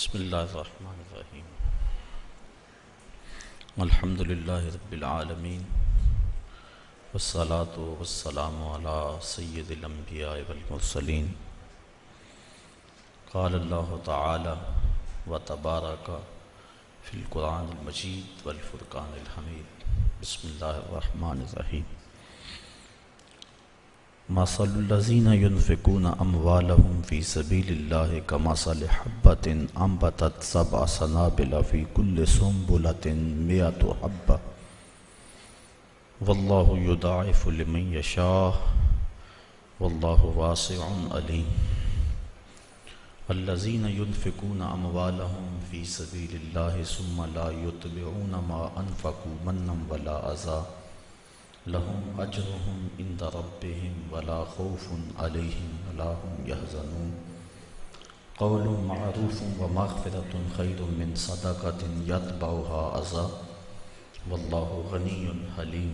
بسم اللہ الرحمن الرحیم الحمد للہ رب العالمین والصلاة والسلام علی سید الانبیاء والمرسلین قال اللہ تعالی وتبارک فی القرآن المجید والفرقان الحمید بسم اللہ الرحمن الرحیم مثل الذین ينفقون اموالهم فی سبیل اللہ کمثل حبۃ انبتت سبع سنابل فی کل سنبلۃ مئۃ حبۃ واللہ یضاعف لمن یشاء واللہ واسع علیم الذین ينفقون اموالهم فی سبیل اللہ ثم لا یتبعون ما انفقوا منا ولا اذى لهم اجرهم عند ربهم ولا خوف عليهم ولا هم يحزنون قول معروف ومغفرة خير من صدقة يتبعها أذى والله غني حليم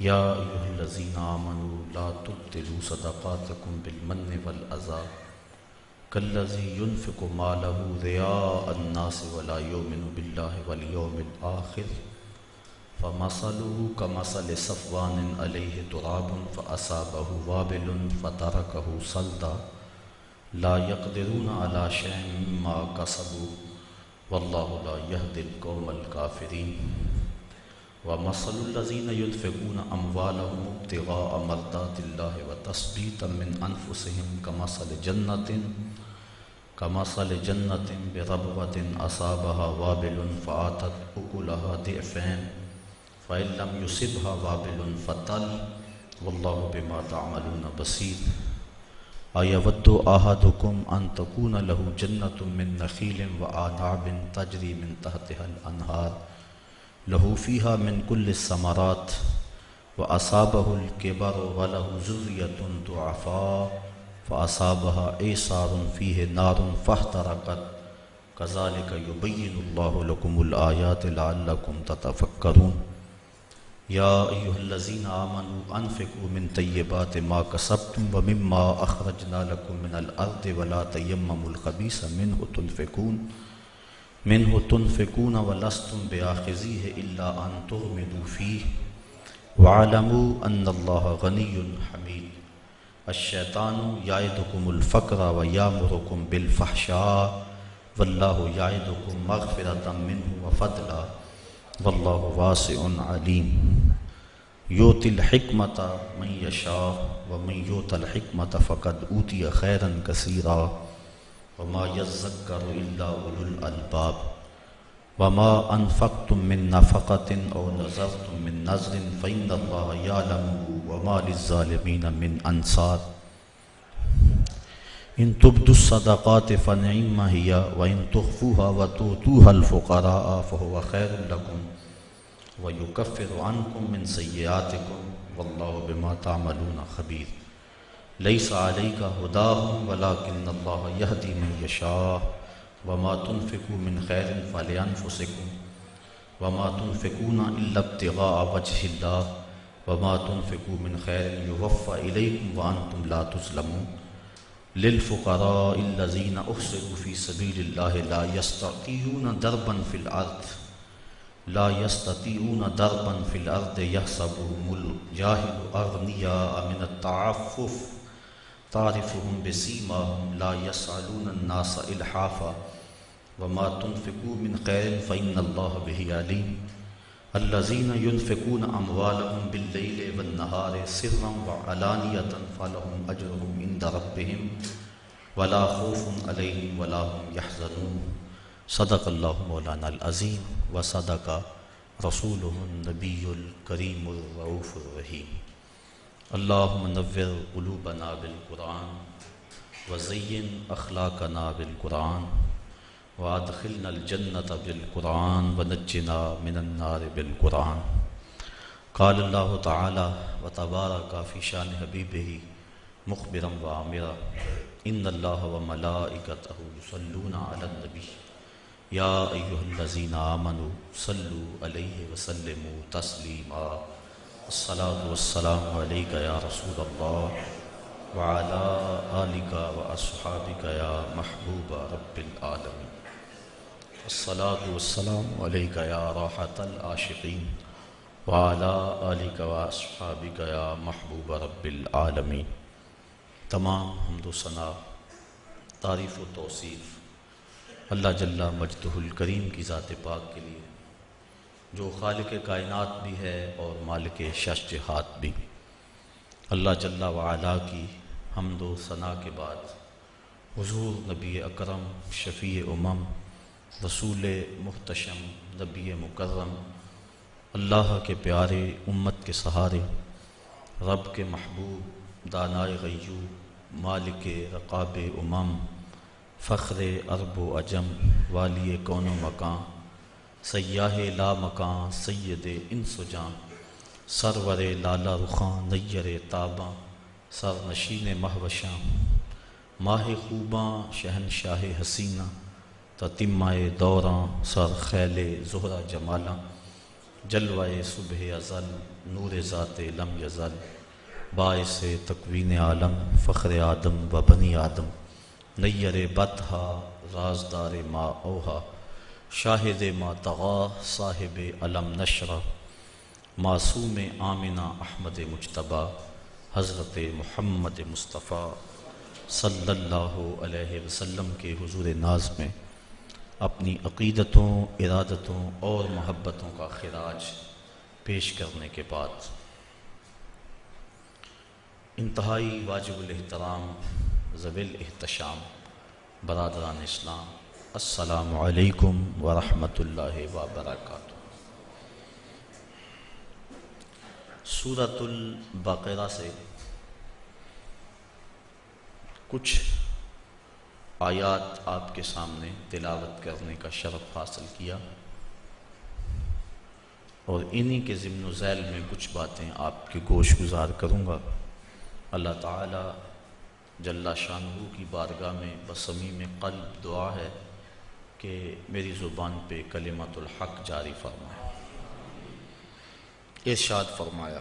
يا أيها الذين آمنوا لا تبطلوا صدقاتكم بالمن والأذى كالذي ينفق ماله رياء الناس ولا يؤمن بالله واليوم الآخر فمثله كمثل صفوان عليه تراب فأصابه وابل فتركه صلدا لا يقدرون على شيء مما كسبوا والله لا يهدي القوم الكافرين ومثل الذين ينفقون أموالهم ابتغاء مرضات الله وتثبيتا من أنفسهم كمثل جنة بربوة أصابها وابل فآتت أكلها ضعفين فإن لم يصبها وابل فطل والله بما تعملون بصير أيود أحدكم أن تكون له جنة من نخيل وأعناب تجري من تحتها الأنهار له فيها من كل الثمرات وأصابه الكبر وله ذرية ضعفاء فأصابها إعصار فيه نار فاحترقت كذلك يبين الله لكم الآيات لعلكم تتفكرون يا أيها الذين آمنوا أنفقوا من طيبات ما كسبتم ومما أخرجنا لكم من الأرض ولا تيمموا الخبيث منه تنفقون ولستم بآخذيه إلا أن تغمضوا فيه واعلموا أن الله غني حميد الشيطان يعدكم الفقر ويأمركم بالفحشاء والله يعدكم مغفرة منه وفضلا والله واسع عليم يؤتي الحكمة من يشاء ومن يؤت الحكمة فقد أوتي خيرا كثيرا وما يذكر إلا أولو الألباب وما أنفقتم من نفقة أو نذرتم من نذر فإن الله يعلمه وما للظالمين من أنصار إن تبدوا الصدقات فنعم هي وإن تخفوها وتؤتوها الفقراء فهو خير لكم ويكفر عنكم من سيئاتكم والله بما تعملون خبير ليس عليك هداهم ولكن الله يهدي من يشاء وما تنفقوا من خير فلأنفسكم وما تنفقون إلا ابتغاء وجه الله وما تنفقوا من خير يوفى إليكم وأنتم لا تظلمون للفقراء الذين أحصروا في سبيل الله لا يستطيعون ضربا في الأرض يحسبهم الجاهل أغنياء من التعفف تعرفهم بسيماهم لا يسألون الناس إلحافا وما تنفقوا من خير فإن الله به عليم الذين ينفقون أموالهم بالليل والنهار سرا وعلانية فلهم أجرهم عند ربهم ولا خوف عليهم ولا هم يحزنون صدق الله مولانا العظيم وصدق رسوله النبي الكريم الرؤوف الرحيم اللهم نور قلوبنا بالقرآن وزين أخلاقنا بالقرآن وادخلنا الجنة بالقرآن ونجنا من النار بالقرآن قال الله تعالى وتبارك في شان حبيبه مخبرا وآمرا إن الله وملائكته يصلون على النبي يا أيها الذين آمنوا صلوا عليه وسلموا تسليما الصلاة والسلام عليك يا رسول الله وعلى آلك وأصحابك يا محبوب رب العالمين الصلاة والسلام عليك يا راحة العاشقين وعلى آلك وأصحابك يا محبوب رب العالمين۔ تمام حمد و ثنا، تعریف و توصیف اللہ جل مجدہ الکریم کی ذات پاک کے لیے، جو خالق کائنات بھی ہے اور مالک شش جہات بھی۔ اللہ جل وعلا کی حمد و ثنا کے بعد حضور نبی اکرم شفیع امم رسول محتشم نبی مکرم اللہ کے پیارے امت کے سہارے رب کے محبوب دانائے غیوب مالک رقاب امم فخر عرب و عجم والی کون و مکان سیاہ لا مکان سید انس و جاں سرور لالا رخاں نیر تاباں سر نشین مہوشاں ماہ خوباں شہنشاہ حسینہ تتمائے دوراں سر خیل زہرہ جمالاں جلوائے صبح ازل نور ذات لم یزل باعث تکوین عالم فخر آدم و بنی آدم نیر بطحا رازدار ما اوہا شاہد ما طغا صاحب علم نشرہ معصوم آمنہ احمد مجتبیٰ حضرت محمد مصطفیٰ صلی اللہ علیہ وسلم کے حضور ناز میں اپنی عقیدتوں ارادتوں اور محبتوں کا خراج پیش کرنے کے بعد انتہائی واجب الاحترام ذوی الاحتشام برادران اسلام، السلام علیکم ورحمۃ اللہ وبرکاتہ۔ سورۃ البقرہ سے کچھ آیات آپ کے سامنے تلاوت کرنے کا شرف حاصل کیا اور انہی کے ضمن و ذیل میں کچھ باتیں آپ کے گوش گزار کروں گا۔ اللہ تعالی جل شانہ کی بارگاہ میں بصمیم قلب دعا ہے کہ میری زبان پہ کلمۃ الحق جاری فرمائے۔ ارشاد فرمایا،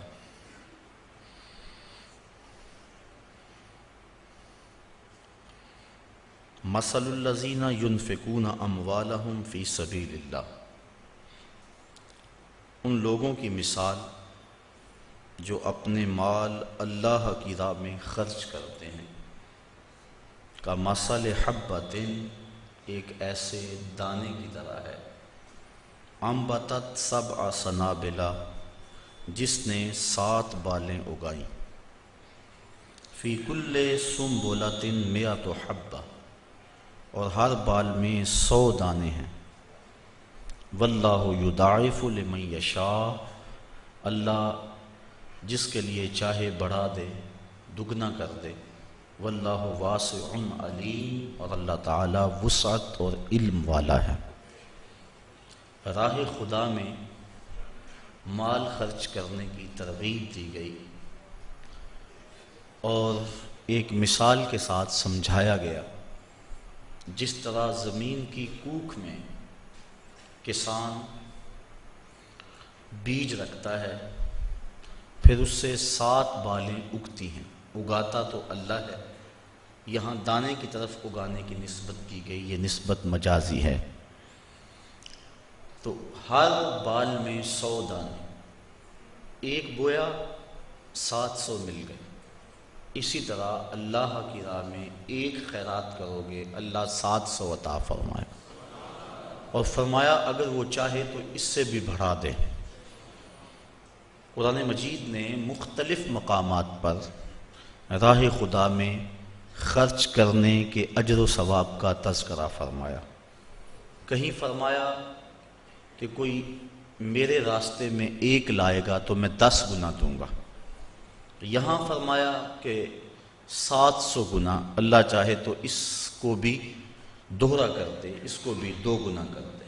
مثل الذین ینفقون اموالہم فی سبیل اللہ، ان لوگوں کی مثال جو اپنے مال اللہ کی راہ میں خرچ کرتے ہیں، کا مثل حبۃ، ایک ایسے دانے کی طرح ہے، انبتت سبع سنابل، جس نے 7 بالیں اگائیں، فی کل سنبلۃ مئۃ حبہ، اور ہر بال میں 100 دانے ہیں، واللہ یضاعف لمن یشاء، اللہ جس کے لیے چاہے بڑھا دے دگنا کر دے، واللہ واسع علیم، اور اللہ تعالی وسعت اور علم والا ہے۔ راہ خدا میں مال خرچ کرنے کی ترغیب دی گئی اور ایک مثال کے ساتھ سمجھایا گیا، جس طرح زمین کی کوکھ میں کسان بیج رکھتا ہے، پھر اس سے 7 بالیں اگتی ہیں، اگاتا تو اللہ ہے، یہاں دانے کی طرف اگانے کی نسبت کی گئی، یہ نسبت مجازی ہے، تو ہر بال میں 100 دانے، ایک بویا 700 مل گئے۔ اسی طرح اللہ کی راہ میں ایک خیرات کرو گے، اللہ 700 عطا فرمائے، اور فرمایا اگر وہ چاہے تو اس سے بھی بڑھا دے۔ قرآن مجید نے مختلف مقامات پر راہ خدا میں خرچ کرنے کے اجر و ثواب کا تذکرہ فرمایا۔ کہیں فرمایا کہ کوئی میرے راستے میں 1 لائے گا تو میں 10 گنا دوں گا، یہاں فرمایا کہ 700 گنا، اللہ چاہے تو اس کو بھی دوہرا کر دے، اس کو بھی 2 گنا کر دے۔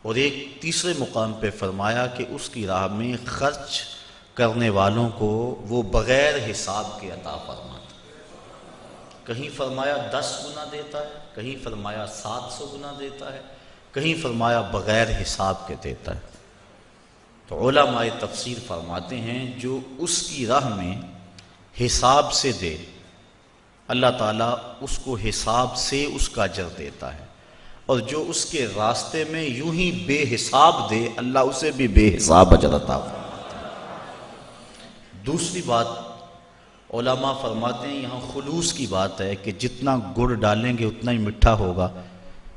اور ایک تیسرے مقام پہ فرمایا کہ اس کی راہ میں خرچ کرنے والوں کو وہ بغیر حساب کے عطا فرماتا، کہیں فرمایا 10 گنا دیتا ہے، کہیں فرمایا 700 گنا دیتا ہے، کہیں فرمایا بغیر حساب کے دیتا ہے۔ تو علماء تفسیر فرماتے ہیں جو اس کی راہ میں حساب سے دے اللہ تعالیٰ اس کو حساب سے اس کا اجر دیتا ہے، اور جو اس کے راستے میں یوں ہی بے حساب دے اللہ اسے بھی بے حساب اجر عطا فرماتا ہے۔ دوسری بات علماء فرماتے ہیں یہاں خلوص کی بات ہے کہ جتنا گڑ ڈالیں گے اتنا ہی میٹھا ہوگا،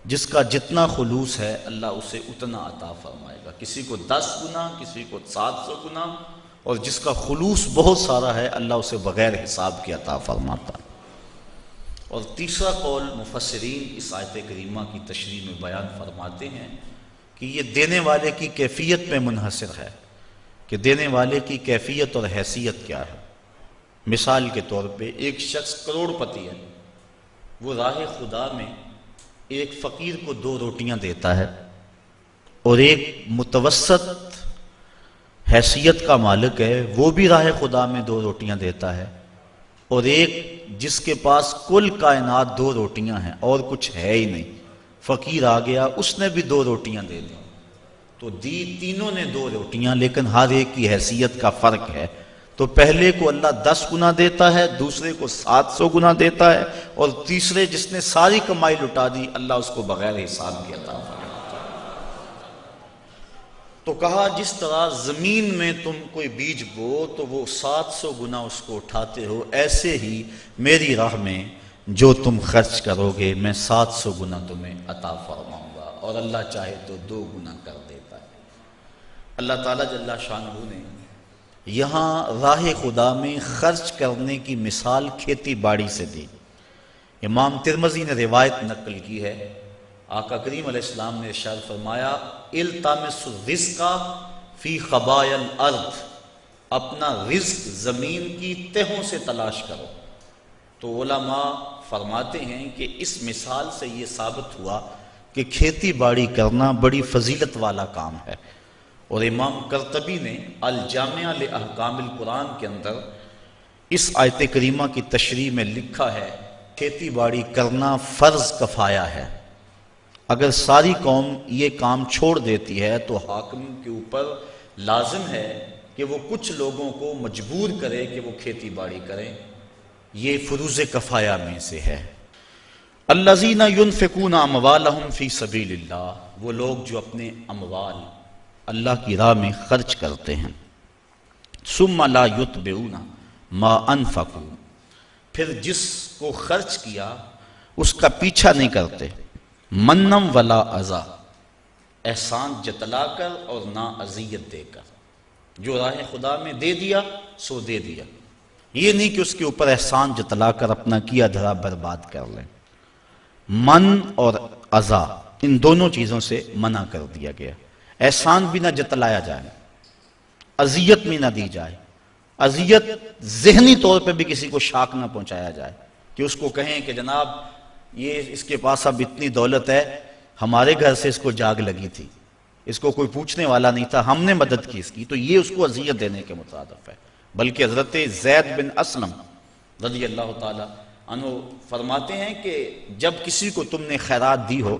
جس کا جتنا خلوص ہے اللہ اسے اتنا عطا فرمائے گا، کسی کو 10 گنا، کسی کو 700 گنا، اور جس کا خلوص بہت سارا ہے اللہ اسے بغیر حساب کے عطا فرماتا ہے۔ اور تیسرا قول مفسرین اس آیت کریمہ کی تشریح میں بیان فرماتے ہیں کہ یہ دینے والے کی کیفیت میں منحصر ہے کہ دینے والے کی کیفیت اور حیثیت کیا ہے۔ مثال کے طور پہ ایک شخص کروڑ پتی ہے، وہ راہ خدا میں ایک فقیر کو 2 روٹیاں دیتا ہے، اور ایک متوسط حیثیت کا مالک ہے وہ بھی راہ خدا میں 2 روٹیاں دیتا ہے، اور ایک جس کے پاس کل کائنات 2 روٹیاں ہیں اور کچھ ہے ہی نہیں، فقیر آ گیا اس نے بھی 2 روٹیاں دے دی، تو دی تینوں نے 2 روٹیاں، لیکن ہر ایک کی حیثیت کا فرق ہے۔ تو پہلے کو اللہ 10 گنا دیتا ہے، دوسرے کو 700 گنا دیتا ہے، اور تیسرے جس نے ساری کمائی لٹا دی اللہ اس کو بغیر حساب کے عطا فرماتا ہے۔ تو کہا جس طرح زمین میں تم کوئی بیج بو تو وہ 700 گنا اس کو اٹھاتے ہو، ایسے ہی میری راہ میں جو تم خرچ کرو گے میں 700 گنا تمہیں عطا فرماؤں گا، اور اللہ چاہے تو 2 گنا کر دیتا ہے۔ اللہ تعالیٰ جل شانہ نے یہاں راہ خدا میں خرچ کرنے کی مثال کھیتی باڑی سے دی۔ امام ترمذی نے روایت نقل کی ہے، آقا کریم علیہ السلام نے ارشاد فرمایا التمس الرزق فی خبایا الارض، اپنا رزق زمین کی تہوں سے تلاش کرو۔ تو علماء فرماتے ہیں کہ اس مثال سے یہ ثابت ہوا کہ کھیتی باڑی کرنا بڑی فضیلت والا کام ہے، اور امام قرطبی نے الجامع لاحکام القرآن کے اندر اس آیت کریمہ کی تشریح میں لکھا ہے کھیتی باڑی کرنا فرض کفایہ ہے، اگر ساری قوم یہ کام چھوڑ دیتی ہے تو حاکم کے اوپر لازم ہے کہ وہ کچھ لوگوں کو مجبور کرے کہ وہ کھیتی باڑی کریں، یہ فروض کفایہ میں سے ہے۔ الذین ینفقون اموالہم فی سبیل اللہ، وہ لوگ جو اپنے اموال اللہ کی راہ میں خرچ کرتے ہیں، ثم لا یتبعون ما انفقوا، پھر جس کو خرچ کیا اس کا پیچھا نہیں کرتے، منم ولا اذا، احسان جتلا کر اور نہ اذیت دے کر، جو راہ خدا میں دے دیا سو دے دیا، یہ نہیں کہ اس کے اوپر احسان جتلا کر اپنا کیا دھرا برباد کر لیں۔ من اور اذا ان دونوں چیزوں سے منع کر دیا گیا، احسان بھی نہ جتلایا جائے، اذیت بھی نہ دی جائے، اذیت ذہنی طور پہ بھی کسی کو شاک نہ پہنچایا جائے کہ اس کو کہیں کہ جناب یہ اس کے پاس اب اتنی دولت ہے، ہمارے گھر سے اس کو جاگ لگی تھی، اس کو کوئی پوچھنے والا نہیں تھا، ہم نے مدد کی اس کی، تو یہ اس کو اذیت دینے کے مترادف ہے۔ بلکہ حضرت زید بن اسلم رضی اللہ تعالی عنہ فرماتے ہیں کہ جب کسی کو تم نے خیرات دی ہو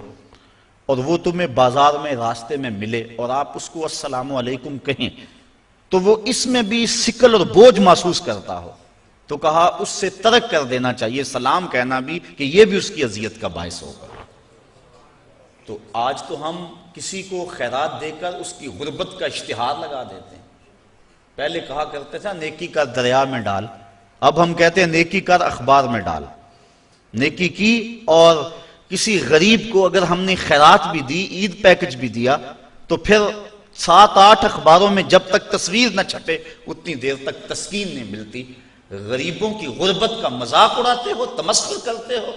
اور وہ تمہیں بازار میں راستے میں ملے اور آپ اس کو السلام علیکم کہیں تو وہ اس میں بھی ثقل اور بوجھ محسوس کرتا ہو تو کہا اس سے ترک کر دینا چاہیے سلام کہنا بھی، کہ یہ بھی اس کی اذیت کا باعث ہوگا۔ تو آج تو ہم کسی کو خیرات دے کر اس کی غربت کا اشتہار لگا دیتے ہیں، پہلے کہا کرتے تھا نیکی کر دریا میں ڈال، اب ہم کہتے ہیں نیکی کر اخبار میں ڈال۔ نیکی کی اور کسی غریب کو اگر ہم نے خیرات بھی دی، عید پیکج بھی دیا، تو پھر 7-8 اخباروں میں جب تک تصویر نہ چھپے اتنی دیر تک تسکین نہیں ملتی۔ غریبوں کی غربت کا مذاق اڑاتے ہو، تمسخر کرتے ہو،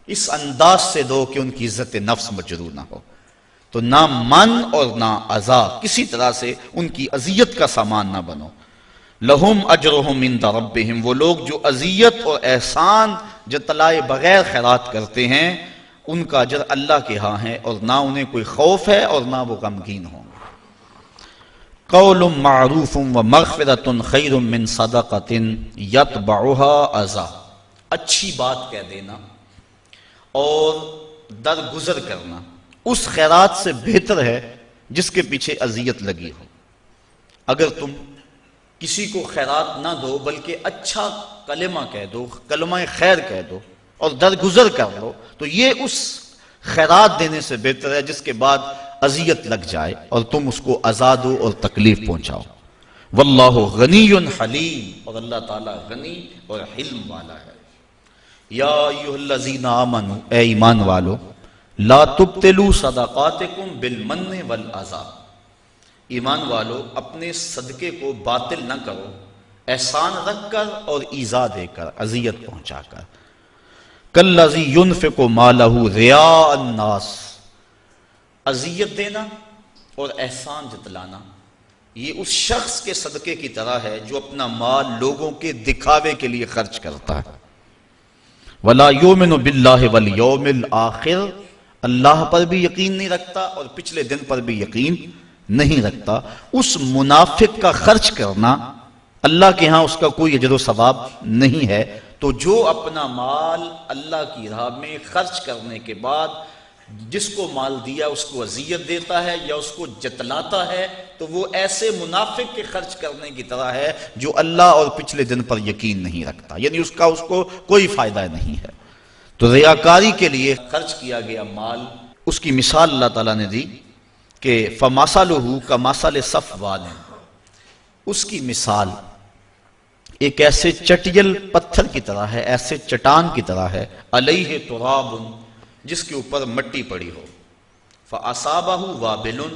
اس انداز سے دو کہ ان کی عزت نفس مجروح نہ ہو۔ تو نہ من اور نہ اذا، کسی طرح سے ان کی اذیت کا سامان نہ بنو۔ لہم اجرہم عند ربہم، وہ لوگ جو اذیت اور احسان جتلائے بغیر خیرات کرتے ہیں ان کا اجر اللہ کے ہاں ہے، اور نہ انہیں کوئی خوف ہے اور نہ وہ غمگین ہوں۔ قول معروف ومغفرۃ خیر من صدقۃ یتبعها اذی، اچھی بات کہہ دینا اور درگزر کرنا اس خیرات سے بہتر ہے جس کے پیچھے اذیت لگی ہو۔ اگر تم کسی کو خیرات نہ دو بلکہ اچھا کلمہ کہہ دو، کلمہ خیر کہہ دو اور درگزر کر لو، تو یہ اس خیرات دینے سے بہتر ہے جس کے بعد اذیت لگ جائے اور تم اس کو عزا دو اور تکلیف پہنچاؤ۔ واللہ غنی حلیم، اور اللہ تعالیٰ غنی اور حلم والا ہے۔ یا ایھا الذین آمنوا، اے ایمان والو، لا تبطلوا صدقاتکم بالمن والاذی، ایمان والو اپنے صدقے کو باطل نہ کرو احسان رکھ کر اور ایذا دے کر، اذیت پہنچا کر۔ کالذی ینفق مالہ رئاء الناس، اذیت دینا اور احسان جتلانا یہ اس شخص کے صدقے کی طرح ہے جو اپنا مال لوگوں کے دکھاوے کے لیے خرچ کرتا ہے۔ ولا یؤمن باللہ والیوم الآخر، اللہ پر بھی یقین نہیں رکھتا اور پچھلے دن پر بھی یقین نہیں رکھتا۔ اس منافق کا خرچ کرنا اللہ کے ہاں اس کا کوئی اجر و ثواب نہیں ہے۔ تو جو اپنا مال اللہ کی راہ میں خرچ کرنے کے بعد جس کو مال دیا اس کو اذیت دیتا ہے یا اس کو جتلاتا ہے، تو وہ ایسے منافق کے خرچ کرنے کی طرح ہے جو اللہ اور پچھلے دن پر یقین نہیں رکھتا، یعنی اس کو کوئی فائدہ نہیں ہے۔ تو ریاکاری کے لیے خرچ کیا گیا مال، اس کی مثال اللہ تعالیٰ نے دی کہ فَمَثَلُهُ كَمَثَلِ صَفْوَانٍ، اس کی مثال ایک ایسے چٹیل پتھر کی طرح ہے، ایسے چٹان کی طرح ہے، علیہ تراب، جس کے اوپر مٹی پڑی ہو، فَأَصَابَهُ وَابِلٌ،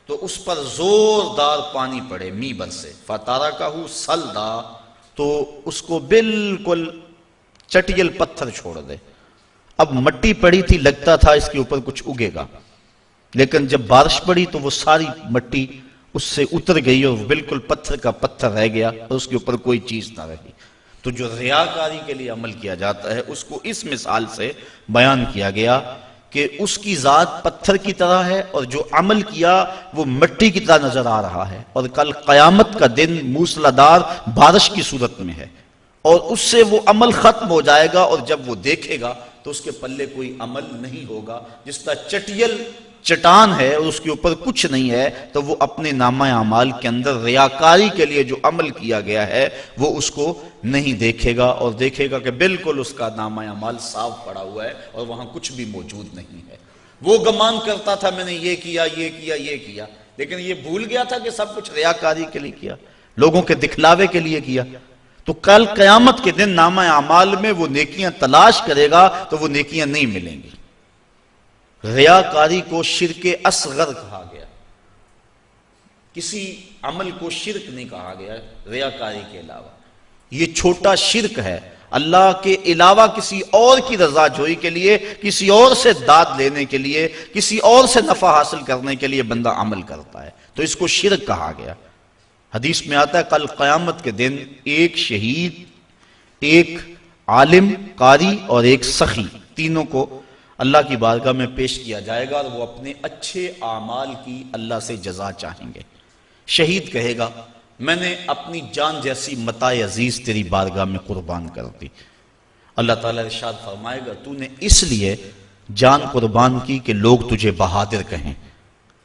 تو اس پر زوردار پانی پڑے، می برسے، فَتَرَكَهُ صَلْدًا، تو اس کو بالکل چٹیل پتھر چھوڑ دے۔ اب مٹی پڑی تھی، لگتا تھا اس کے اوپر کچھ اگے گا، لیکن جب بارش پڑی تو وہ ساری مٹی اس سے اتر گئی اور بالکل پتھر کا پتھر رہ گیا اور اس کے اوپر کوئی چیز نہ رہی۔ تو جو ریاکاری کے لیے عمل کیا جاتا ہے اس کو اس مثال سے بیان کیا گیا کہ اس کی ذات پتھر کی طرح ہے اور جو عمل کیا وہ مٹی کی طرح نظر آ رہا ہے، اور کل قیامت کا دن موسلادھار بارش کی صورت میں ہے، اور اس سے وہ عمل ختم ہو جائے گا، اور جب وہ دیکھے گا تو اس کے پلے کوئی عمل نہیں ہوگا۔ جس طرح چٹیل چٹان ہے اور اس کے اوپر کچھ نہیں ہے، تو وہ اپنے نامہ اعمال کے اندر ریاکاری کے لیے جو عمل کیا گیا ہے وہ اس کو نہیں دیکھے گا، اور دیکھے گا کہ بالکل اس کا نامہ اعمال صاف پڑا ہوا ہے اور وہاں کچھ بھی موجود نہیں ہے۔ وہ گمان کرتا تھا میں نے یہ کیا یہ کیا یہ کیا، لیکن یہ بھول گیا تھا کہ سب کچھ ریاکاری کے لیے کیا، لوگوں کے دکھلاوے کے لیے کیا۔ تو کل قیامت کے دن نامہ اعمال میں وہ نیکیاں تلاش کرے گا تو وہ نیکیاں نہیں ملیں گی۔ ریاکاری کو شرک اصغر کہا گیا، کسی عمل کو شرک نہیں کہا گیا ریاکاری کے علاوہ، یہ چھوٹا شرک ہے۔ اللہ کے علاوہ کسی اور کی رضا جوئی کے لیے، کسی اور سے داد لینے کے لیے، کسی اور سے نفع حاصل کرنے کے لیے بندہ عمل کرتا ہے، تو اس کو شرک کہا گیا۔ حدیث میں آتا ہے کل قیامت کے دن ایک شہید، ایک عالم قاری اور ایک سخی، تینوں کو اللہ کی بارگاہ میں پیش کیا جائے گا اور وہ اپنے اچھے اعمال کی اللہ سے جزا چاہیں گے۔ شہید کہے گا میں نے اپنی جان جیسی متاع عزیز تیری بارگاہ میں قربان کر دی۔ اللہ تعالیٰ ارشاد فرمائے گا تو نے اس لیے جان قربان کی کہ لوگ تجھے بہادر کہیں،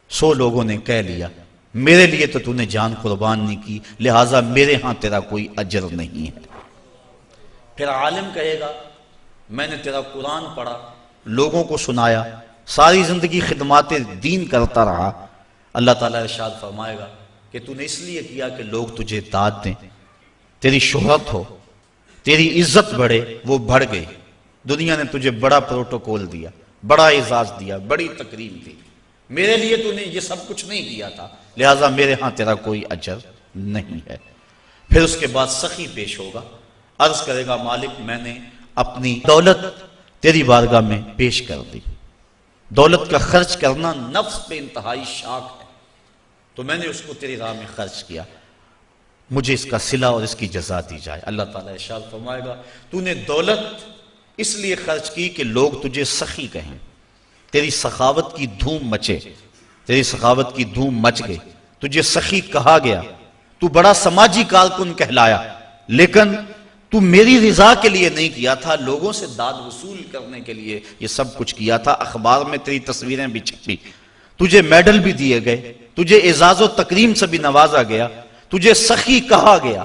100 لوگوں نے کہہ لیا میرے لیے تو نے جان قربان نہیں کی، لہٰذا میرے ہاں تیرا کوئی اجر نہیں ہے۔ پھر عالم کہے گا میں نے تیرا قرآن پڑھا، لوگوں کو سنایا، ساری زندگی خدمات دین کرتا رہا، اللہ تعالیٰ ارشاد فرمائے گا کہ تو نے اس لیے کیا کہ لوگ تجھے داد دیں، تیری شہرت ہو، تیری عزت بڑھے، وہ بڑھ گئی۔ دنیا نے تجھے بڑا پروٹوکول دیا، بڑا اعزاز دیا، بڑی تکریم دی، میرے لیے تو نے یہ سب کچھ نہیں کیا تھا، لہٰذا میرے ہاں تیرا کوئی اجر نہیں ہے۔ پھر اس کے بعد سخی پیش ہوگا، عرض کرے گا مالک میں نے اپنی دولت تیری بارگاہ میں پیش کر دی، دولت کا خرچ کرنا نفس پہ انتہائی شاق ہے، تو میں نے اس کو تیری راہ میں خرچ کیا، مجھے اس کا صلہ اور اس کی جزا دی جائے۔ اللہ تعالیٰ ارشاد فرمائے گا تو نے دولت اس لیے خرچ کی کہ لوگ تجھے سخی کہیں، تیری سخاوت کی دھوم مچے، تیری سخاوت کی دھوم مچ گئی، تجھے سخی کہا گیا، تو بڑا سماجی کارکن کہلایا، لیکن تو میری رضا کے لیے نہیں کیا تھا، لوگوں سے داد وصول کرنے کے لیے یہ سب کچھ کیا تھا، اخبار میں تیری تصویریں بھی چھپی، تجھے میڈل بھی دیے گئے، تجھے اعزاز و تکریم سے بھی نوازا گیا، تجھے سخی کہا گیا،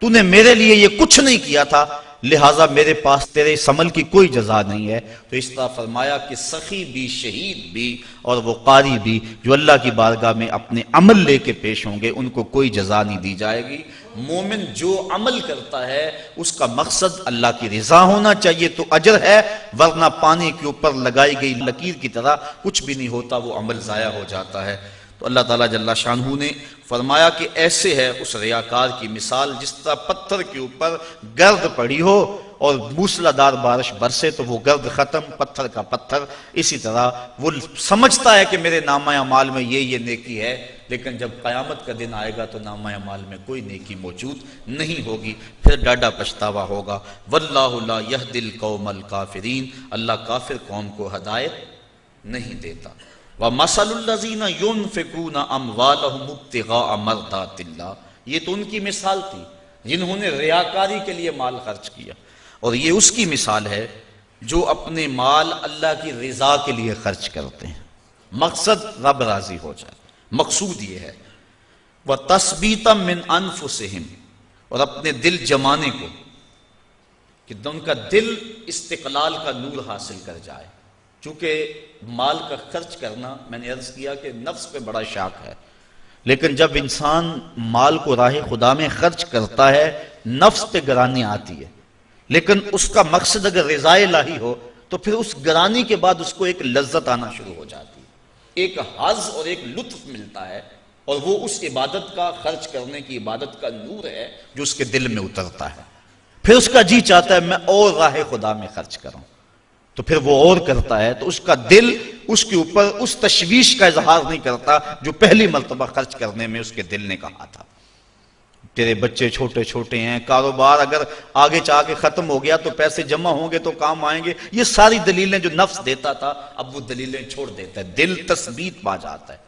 تو نے میرے لیے یہ کچھ نہیں کیا تھا، لہٰذا میرے پاس تیرے اس عمل کی کوئی جزا نہیں ہے۔ تو اس طرح فرمایا کہ سخی بھی، شہید بھی اور وہ قاری بھی جو اللہ کی بارگاہ میں اپنے عمل لے کے پیش ہوں گے، ان کو کوئی جزا نہیں دی جائے گی۔ مومن جو عمل کرتا ہے اس کا مقصد اللہ کی رضا ہونا چاہیے تو اجر ہے، ورنہ پانی کے اوپر لگائی گئی لکیر کی طرح کچھ بھی نہیں ہوتا، وہ عمل ضائع ہو جاتا ہے۔ تو اللہ تعالیٰ جل شانہ نے فرمایا کہ ایسے ہے اس ریاکار کی مثال جس طرح پتھر کے اوپر گرد پڑی ہو اور موسلادھار بارش برسے تو وہ گرد ختم، پتھر کا پتھر۔ اسی طرح وہ سمجھتا ہے کہ میرے نامہ اعمال میں یہ نیکی ہے، لیکن جب قیامت کا دن آئے گا تو نامہ اعمال میں کوئی نیکی موجود نہیں ہوگی، پھر ڈاڈا پچھتاوا ہوگا۔ واللہ لا یہدی القوم الکافرین، اللہ کافر قوم کو ہدایت نہیں دیتا۔ وَمَثَلُ الَّذِينَ يُنْفِقُونَ أَمْوَالَهُمُ ابْتِغَاءَ مَرْضَاتِ اللَّهِ، یہ تو ان کی مثال تھی جنہوں نے ریاکاری کے لیے مال خرچ کیا، اور یہ اس کی مثال ہے جو اپنے مال اللہ کی رضا کے لیے خرچ کرتے ہیں، مقصد رب راضی ہو جائے، مقصود یہ ہے۔ وَتَثْبِيتًا مِّنْ أَنفُسِهِمْ، اور اپنے دل جمانے کو کہ ان کا دل استقلال کا نور حاصل کر جائے، چونکہ مال کا خرچ کرنا میں نے عرض کیا کہ نفس پہ بڑا شاق ہے، لیکن جب انسان مال کو راہ خدا میں خرچ کرتا ہے نفس پہ گرانی آتی ہے، لیکن اس کا مقصد اگر رضا الہی ہو تو پھر اس گرانی کے بعد اس کو ایک لذت آنا شروع ہو جاتی ہے، ایک حظ اور ایک لطف ملتا ہے، اور وہ اس عبادت کا، خرچ کرنے کی عبادت کا نور ہے جو اس کے دل میں اترتا ہے۔ پھر اس کا جی چاہتا ہے میں اور راہ خدا میں خرچ کروں، تو پھر وہ اور کرتا ہے، تو اس کا دل اس کے اوپر اس تشویش کا اظہار نہیں کرتا جو پہلی مرتبہ خرچ کرنے میں اس کے دل نے کہا تھا۔ تیرے بچے چھوٹے چھوٹے ہیں، کاروبار اگر آگے چاہ کے ختم ہو گیا تو پیسے جمع ہوں گے تو کام آئیں گے، یہ ساری دلیلیں جو نفس دیتا تھا اب وہ دلیلیں چھوڑ دیتا ہے، دل تثبیت پا جاتا ہے،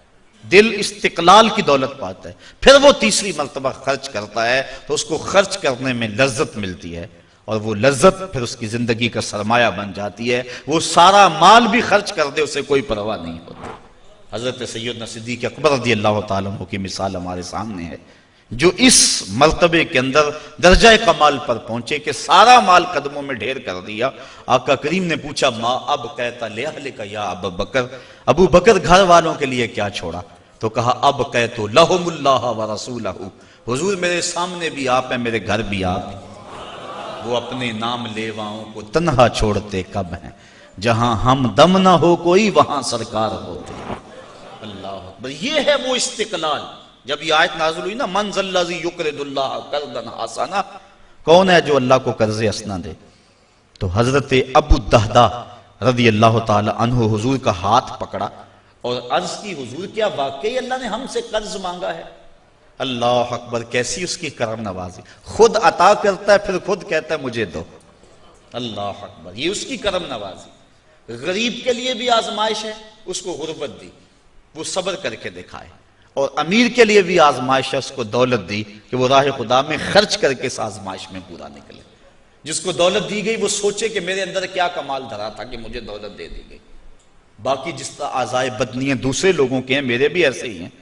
دل استقلال کی دولت پاتا ہے، پھر وہ تیسری مرتبہ خرچ کرتا ہے تو اس کو خرچ کرنے میں لذت ملتی ہے، اور وہ لذت پھر اس کی زندگی کا سرمایہ بن جاتی ہے، وہ سارا مال بھی خرچ کر دے اسے کوئی پرواہ نہیں ہوتی۔ حضرت سیدنا صدیق اکبر رضی اللہ تعالیٰ عنہ کی مثال ہمارے سامنے ہے، جو اس مرتبے کے اندر درجہ کمال پر پہنچے کہ سارا مال قدموں میں ڈھیر کر دیا۔ آقا کریم نے پوچھا ما اب کہتا لأہلک یا ابو بکر، ابو بکر گھر والوں کے لیے کیا چھوڑا؟ تو کہا اب کہتو لہم اللہ ورسولہ، حضور میرے سامنے بھی آپ ہیں، میرے گھر بھی آپ ہیں۔ وہ اپنے نام لیواؤں کو تنہا چھوڑتے کب ہیں، جہاں ہم دم نہ ہو کوئی وہاں سرکار ہوتے ہیں۔ اللہ اکبر، یہ ہے وہ استقلال۔ جب یہ آیت نازل ہوئی نا من ذا الذی یقرض اللہ قرضا حسنا، کون ہے جو اللہ کو قرض حسنا دے؟ تو حضرت ابو الدہداء رضی اللہ تعالی عنہ حضور کا ہاتھ پکڑا اور عرض کی حضور کیا واقعی اللہ نے ہم سے قرض مانگا ہے؟ اللہ اکبر، کیسی اس کی کرم نوازی، خود عطا کرتا ہے پھر خود کہتا ہے مجھے دو۔ اللہ اکبر، یہ اس کی کرم نوازی۔ غریب کے لیے بھی آزمائش ہے، اس کو غربت دی، وہ صبر کر کے دکھائے، اور امیر کے لیے بھی آزمائش ہے، اس کو دولت دی کہ وہ راہ خدا میں خرچ کر کے اس آزمائش میں پورا نکلے۔ جس کو دولت دی گئی وہ سوچے کہ میرے اندر کیا کمال دھرا تھا کہ مجھے دولت دے دی گئی۔ باقی جس طرح اعضائے بدنی ہیں دوسرے لوگوں کے ہیں، میرے بھی ایسے ہی ہیں،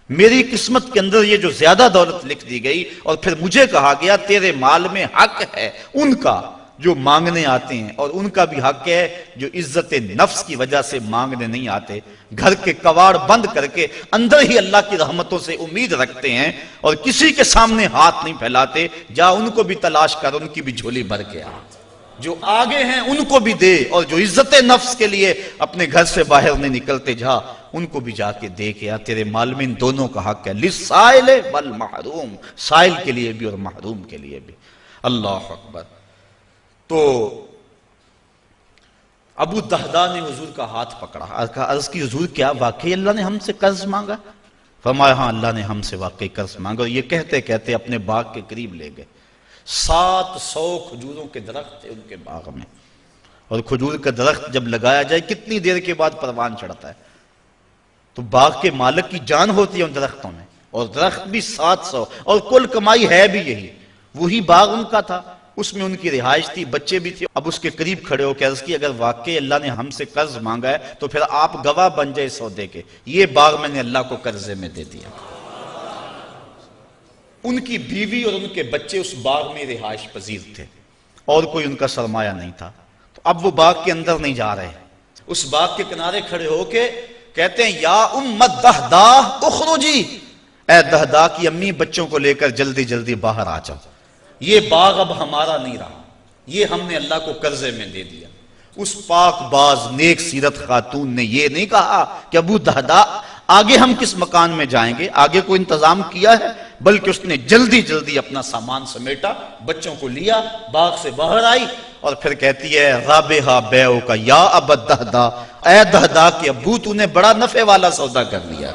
میری قسمت کے اندر یہ جو زیادہ دولت لکھ دی گئی، اور پھر مجھے کہا گیا تیرے مال میں حق ہے ان کا جو مانگنے آتے ہیں، اور ان کا بھی حق ہے جو عزت نفس کی وجہ سے مانگنے نہیں آتے، گھر کے کواڑ بند کر کے اندر ہی اللہ کی رحمتوں سے امید رکھتے ہیں اور کسی کے سامنے ہاتھ نہیں پھیلاتے، جا ان کو بھی تلاش کر، ان کی بھی جھولی بھر کے آ، جو آگے ہیں ان کو بھی دے، اور جو عزت نفس کے لیے اپنے گھر سے باہر نہیں نکلتے جا ان کو بھی جا کے دے کے آ، تیرے مال میں ان دونوں کا حق ہے، للسائل والمحروم، سائل کے لیے بھی اور محروم کے لیے بھی۔ اللہ اکبر۔ تو ابو دہداء نے حضور کا ہاتھ پکڑا، عرض کی حضور کیا واقعی اللہ نے ہم سے قرض مانگا؟ فرمایا ہاں اللہ نے ہم سے واقعی قرض مانگا، اور یہ کہتے کہتے اپنے باغ کے قریب لے گئے۔ 700 کھجوروں کے درخت تھے ان کے باغ میں، اور کھجور کا درخت جب لگایا جائے کتنی دیر کے بعد پروان چڑھتا ہے، تو باغ کے مالک کی جان ہوتی ہے ان درختوں میں، اور درخت بھی 700، اور کل کمائی ہے بھی یہی، وہی باغ ان کا تھا، اس میں ان کی رہائش تھی، بچے بھی تھے۔ اب اس کے قریب کھڑے ہو کے عرض کی اگر واقعی اللہ نے ہم سے قرض مانگا ہے تو پھر آپ گواہ بن جائے سودے کے، یہ باغ میں نے اللہ کو قرضے میں دے دیا۔ ان کی بیوی اور ان کے بچے اس باغ میں رہائش پذیر تھے اور کوئی ان کا سرمایہ نہیں تھا. تو اب وہ باغ کے اندر نہیں جا رہے، اس باغ کے کنارے کھڑے ہو کے کہتے ہیں یا امت دہدا اخرجی، اے دہدا کی امی بچوں کو لے کر جلدی جلدی باہر آ جاؤ، یہ باغ اب ہمارا نہیں رہا، یہ ہم نے اللہ کو قرضے میں دے دیا. اس پاک باز نیک سیرت خاتون نے یہ نہیں کہا کہ ابو دہدا آگے ہم کس مکان میں جائیں گے، آگے کوئی انتظام کیا ہے، بلکہ اس نے جلدی جلدی اپنا سامان سمیٹا، بچوں کو لیا، باغ سے باہر آئی اور پھر کہتی ہے رابحہ بیعو کا یا ابا دہدا، اے دہدا کہ ابو تو نے بڑا نفع والا سودا کر لیا،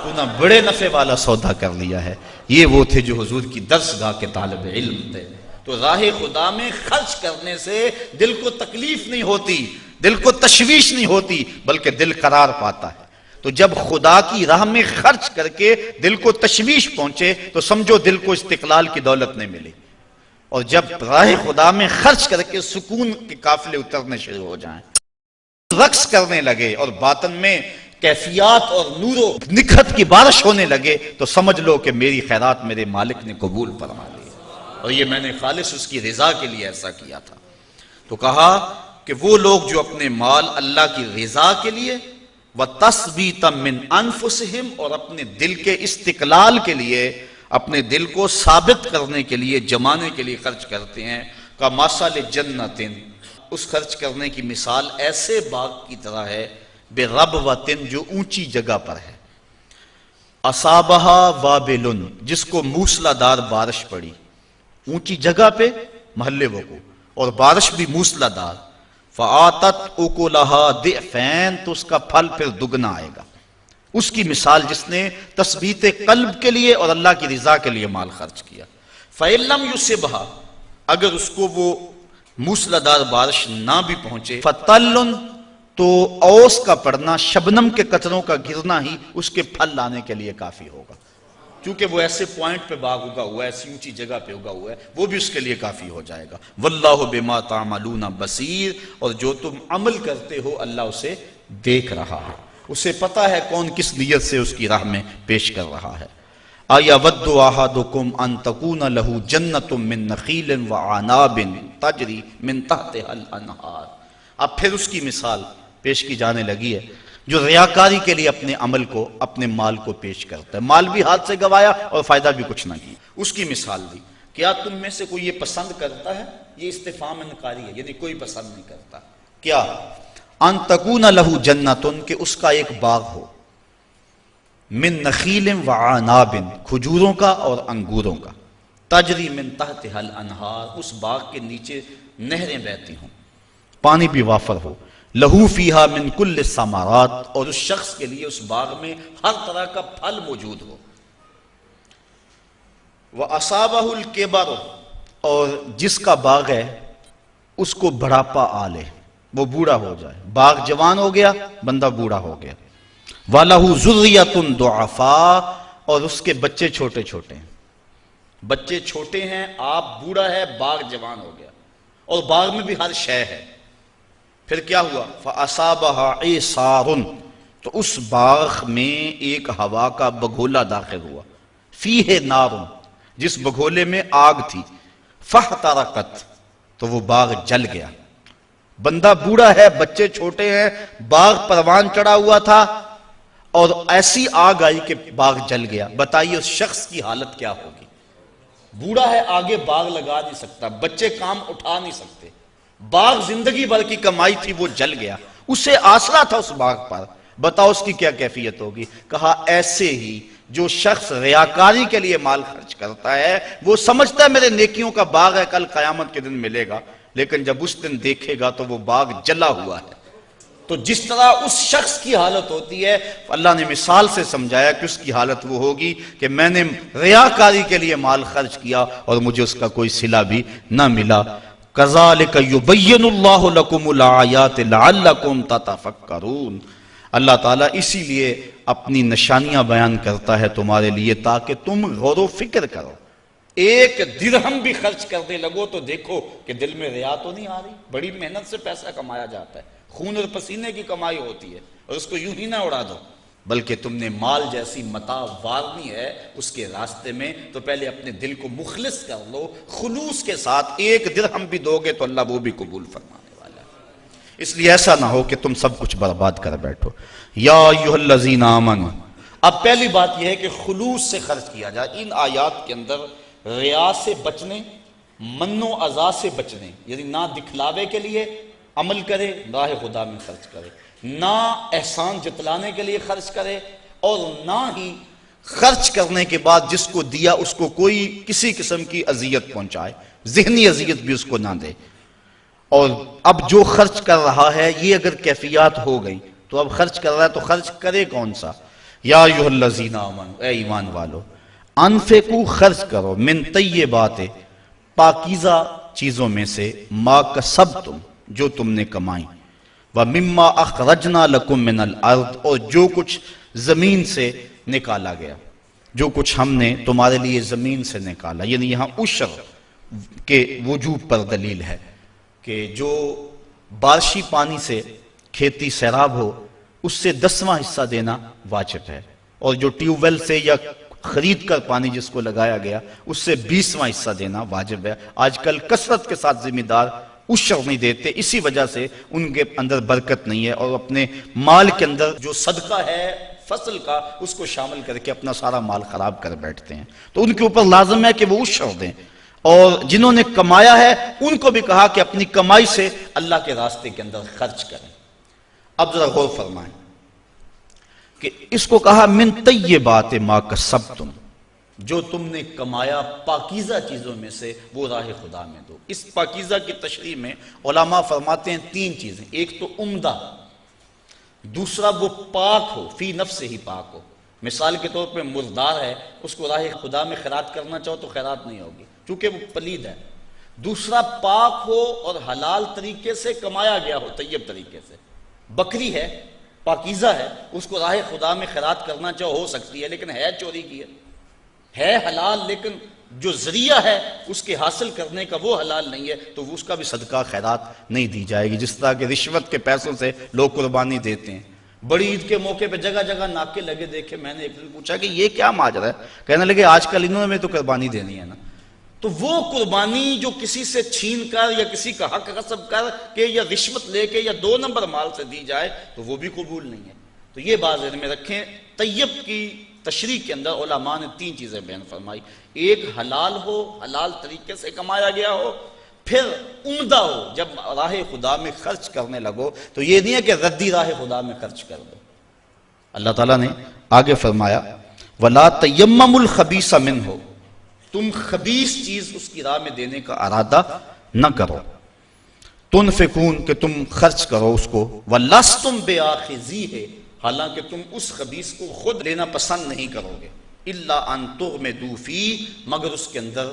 تو نے بڑے نفع والا سودا کر لیا ہے. یہ وہ تھے جو حضور کی درس گاہ کے طالب علم تھے. تو راہ خدا میں خرچ کرنے سے دل کو تکلیف نہیں ہوتی، دل کو تشویش نہیں ہوتی، بلکہ دل قرار پاتا ہے. تو جب خدا کی راہ میں خرچ کر کے دل کو تشویش پہنچے تو سمجھو دل کو استقلال کی دولت نہیں ملی. اور جب راہ خدا میں خرچ کر کے سکون کے قافلے اترنے شروع ہو جائیں، رقص کرنے لگے اور باطن میں کیفیات اور نور و نکھت کی بارش ہونے لگے تو سمجھ لو کہ میری خیرات میرے مالک نے قبول فرما لی اور یہ میں نے خالص اس کی رضا کے لیے ایسا کیا تھا. تو کہا کہ وہ لوگ جو اپنے مال اللہ کی رضا کے لیے وَتَثْبِيتًا مِّنْ أَنفُسِهِمْ اور اپنے دل کے استقلال کے لیے، اپنے دل کو ثابت کرنے کے لیے، جمانے کے لیے خرچ کرتے ہیں، کَمَثَلِ جَنَّةٍ اس خرچ کرنے کی مثال ایسے باغ کی طرح ہے بِرَبْوَةٍ جو اونچی جگہ پر ہے، أَصَابَهَا وَابِلٌ جس کو موسلا دار بارش پڑی، اونچی جگہ پہ محلے وقوع اور بارش بھی موسلا دار، فآتت اکلہا ضعفین تو اس کا پھل پھر دگنا آئے گا. اس کی مثال جس نے تثبیت قلب کے لیے اور اللہ کی رضا کے لیے مال خرچ کیا. فَإِن لَمْ يُصِبْهَا اگر اس کو وہ موسلادھار بارش نہ بھی پہنچے، فَطَلٌ تو اوس کا پڑنا، شبنم کے قطروں کا گرنا ہی اس کے پھل لانے کے لیے کافی ہوگا. کیونکہ وہ ایسے پوائنٹ پہ باغ اگا ہوا ہے، ایسی اونچی جگہ پہ اگا ہوا ہے، وہ بھی اس کے لیے کافی ہو جائے گا. واللہ بما تعملون بصیر اور جو تم عمل کرتے ہو اللہ اسے دیکھ رہا ہے، اسے پتا ہے کون کس نیت سے اس کی راہ میں پیش کر رہا ہے. آیا ود احدکم ان تکون لہ جنۃ من نخیل وعناب تجری من تحتها الانہار. اب پھر اس کی مثال پیش کی جانے لگی ہے جو ریاکاری کے لیے اپنے عمل کو، اپنے مال کو پیش کرتا ہے، مال بھی ہاتھ سے گوایا اور فائدہ بھی کچھ نہ کیا. اس کی مثال دی، کیا تم میں سے کوئی یہ پسند کرتا ہے؟ یہ استفہام انکاری ہے، یعنی کوئی پسند نہیں کرتا. کیا ان تکون لہ جنۃ کہ اس کا ایک باغ ہو، من نخیل وعناب کھجوروں کا اور انگوروں کا، تجری من تحتها الانہار اس باغ کے نیچے نہریں بہتی ہوں، پانی بھی وافر ہو، لہو فیہا من کل الثمرات اور اس شخص کے لیے اس باغ میں ہر طرح کا پھل موجود ہو، وَأَصَابَهُ الْكِبَرُ اور جس کا باغ ہے اس کو بڑھاپا آ لے، وہ بوڑھا ہو جائے، باغ جوان ہو گیا، بندہ بوڑھا ہو گیا. وَلَهُ ذُرِّيَّةٌ ضُعَفَاء اور اس کے بچے چھوٹے چھوٹے ہیں، بچے چھوٹے ہیں، آپ بوڑھا ہے، باغ جوان ہو گیا اور باغ میں بھی ہر شے ہے. پھر کیا ہوا؟ فَأَصَابَهَا عِصَارٌ تو اس باغ میں ایک ہوا کا بگھولا داخل ہوا، فیہ نار جس بگھولے میں آگ تھی، فاحترقت تو وہ باغ جل گیا. بندہ بوڑھا ہے، بچے چھوٹے ہیں، باغ پروان چڑھا ہوا تھا اور ایسی آگ آئی کہ باغ جل گیا. بتائیے اس شخص کی حالت کیا ہوگی؟ بوڑھا ہے، آگے باغ لگا نہیں سکتا، بچے کام اٹھا نہیں سکتے، باغ زندگی بھر کی کمائی تھی وہ جل گیا، اسے آسرا تھا اس باغ پر، بتاؤ اس کی کیا کیفیت ہوگی؟ کہا ایسے ہی جو شخص ریاکاری کے لیے مال خرچ کرتا ہے وہ سمجھتا ہے میرے نیکیوں کا باغ ہے، کل قیامت کے دن ملے گا، لیکن جب اس دن دیکھے گا تو وہ باغ جلا ہوا ہے. تو جس طرح اس شخص کی حالت ہوتی ہے اللہ نے مثال سے سمجھایا کہ اس کی حالت وہ ہوگی کہ میں نے ریاکاری کے لیے مال خرچ کیا اور مجھے اس کا کوئی صلہ بھی نہ ملا. کذالک یبین اللہ لکم الآیات لعلکم تتفکرون اللہ تعالیٰ اسی لیے اپنی نشانیاں بیان کرتا ہے تمہارے لیے تاکہ تم غور و فکر کرو. ایک درہم بھی خرچ کرنے لگو تو دیکھو کہ دل میں ریا تو نہیں آ رہی. بڑی محنت سے پیسہ کمایا جاتا ہے، خون اور پسینے کی کمائی ہوتی ہے اور اس کو یوں ہی نہ اڑا دو. بلکہ تم نے مال جیسی متاع وارنی ہے اس کے راستے میں، تو پہلے اپنے دل کو مخلص کر لو، خلوص کے ساتھ 1 درہم بھی دو گے تو اللہ وہ بھی قبول فرمانے والا ہے۔ اس لیے ایسا نہ ہو کہ تم سب کچھ برباد کر بیٹھو۔ یا ایھا الذین آمنوا، اب پہلی بات یہ ہے کہ خلوص سے خرچ کیا جائے۔ ان آیات کے اندر ریا سے بچنے، من و اذا سے بچنے، یعنی نہ دکھلاوے کے لیے عمل کرے، راہ خدا میں خرچ کرے، نہ احسان جتلانے کے لیے خرچ کرے، اور نہ ہی خرچ کرنے کے بعد جس کو دیا اس کو کوئی کسی قسم کی اذیت پہنچائے، ذہنی اذیت بھی اس کو نہ دے۔ اور اب جو خرچ کر رہا ہے یہ اگر کیفیات ہو گئی تو اب خرچ کر رہا ہے تو خرچ کرے کون سا؟ یا ایھا الذین آمنوا، اے ایمان والو، انفقوا، خرچ کرو، من طیبات، پاکیزہ چیزوں میں سے، ما کسبتم، جو تم نے کمائی، وَمِمَّا أَخْرَجْنَا لَكُم مِّنَ الْأَرْضِ، اور جو کچھ زمین سے نکالا گیا، جو کچھ ہم نے تمہارے لیے زمین سے نکالا، یعنی یہاں عشر کے وجوب پر دلیل ہے کہ جو بارشی پانی سے کھیتی سیراب ہو اس سے 10واں حصہ دینا واجب ہے، اور جو ٹیوب ویل سے یا خرید کر پانی جس کو لگایا گیا اس سے 20واں حصہ دینا واجب ہے۔ آج کل کثرت کے ساتھ ذمہ دار عشر نہیں دیتے، اسی وجہ سے ان کے اندر برکت نہیں ہے، اور اپنے مال کے اندر جو صدقہ ہے فصل کا اس کو شامل کر کے اپنا سارا مال خراب کر بیٹھتے ہیں۔ تو ان کے اوپر لازم ہے کہ وہ عشر دیں، اور جنہوں نے کمایا ہے ان کو بھی کہا کہ اپنی کمائی سے اللہ کے راستے کے اندر خرچ کریں۔ اب ذرا غور فرمائیں کہ اس کو کہا من طیبات ما کسبتم، جو تم نے کمایا پاکیزہ چیزوں میں سے وہ راہ خدا میں دو۔ اس پاکیزہ کی تشریح میں علماء فرماتے ہیں 3 چیزیں، ایک تو عمدہ، دوسرا وہ پاک ہو، فی نفس ہی پاک ہو، مثال کے طور پہ مردار ہے، اس کو راہ خدا میں خیرات کرنا چاہو تو خیرات نہیں ہوگی کیونکہ وہ پلید ہے۔ دوسرا پاک ہو اور حلال طریقے سے کمایا گیا ہو، طیب طریقے سے۔ بکری ہے، پاکیزہ ہے، اس کو راہ خدا میں خیرات کرنا چاہو ہو سکتی ہے، لیکن ہے چوری کی ہے حلال، لیکن جو ذریعہ ہے اس کے حاصل کرنے کا وہ حلال نہیں ہے، تو اس کا بھی صدقہ خیرات نہیں دی جائے گی۔ جس طرح کہ رشوت کے پیسوں سے لوگ قربانی دیتے ہیں، بڑی عید کے موقع پہ جگہ جگہ ناکے لگے دیکھے، میں نے ایک دن پوچھا کہ یہ کیا ماجرا ہے، کہنے لگے آج کل انہوں نے تو قربانی دینی ہے نا، تو وہ قربانی جو کسی سے چھین کر یا کسی کا حق غصب کر کے یا رشوت لے کے یا 2 نمبر مال سے دی جائے تو وہ بھی قبول نہیں ہے۔ تو یہ بات ذہن میں رکھیں، طیب کی تشریح کے اندر علماء نے 3 چیزیں بیان فرمائی، ایک حلال ہو، حلال طریقے سے کمایا گیا ہو، پھر عمدہ ہو، جب راہ خدا میں خرچ کرنے لگو تو یہ نہیں ہے کہ ردی راہ خدا میں خرچ کر دو۔ اللہ تعالیٰ نے آگے فرمایا وَلَا تَيَمَّمُوا الْخَبِيثَ مِنْهُ، تم خبیث چیز اس کی راہ میں دینے کا ارادہ نہ کرو، تنفقون، کہ تم خرچ کرو اس کو، وَلَسْتُمْ بِآخِذِيهِ، حالانکہ تم اس خبیث کو خود لینا پسند نہیں کرو گے، إِلَّا أَن تُغْمِضُوا فِيهِ، مگر اس کے اندر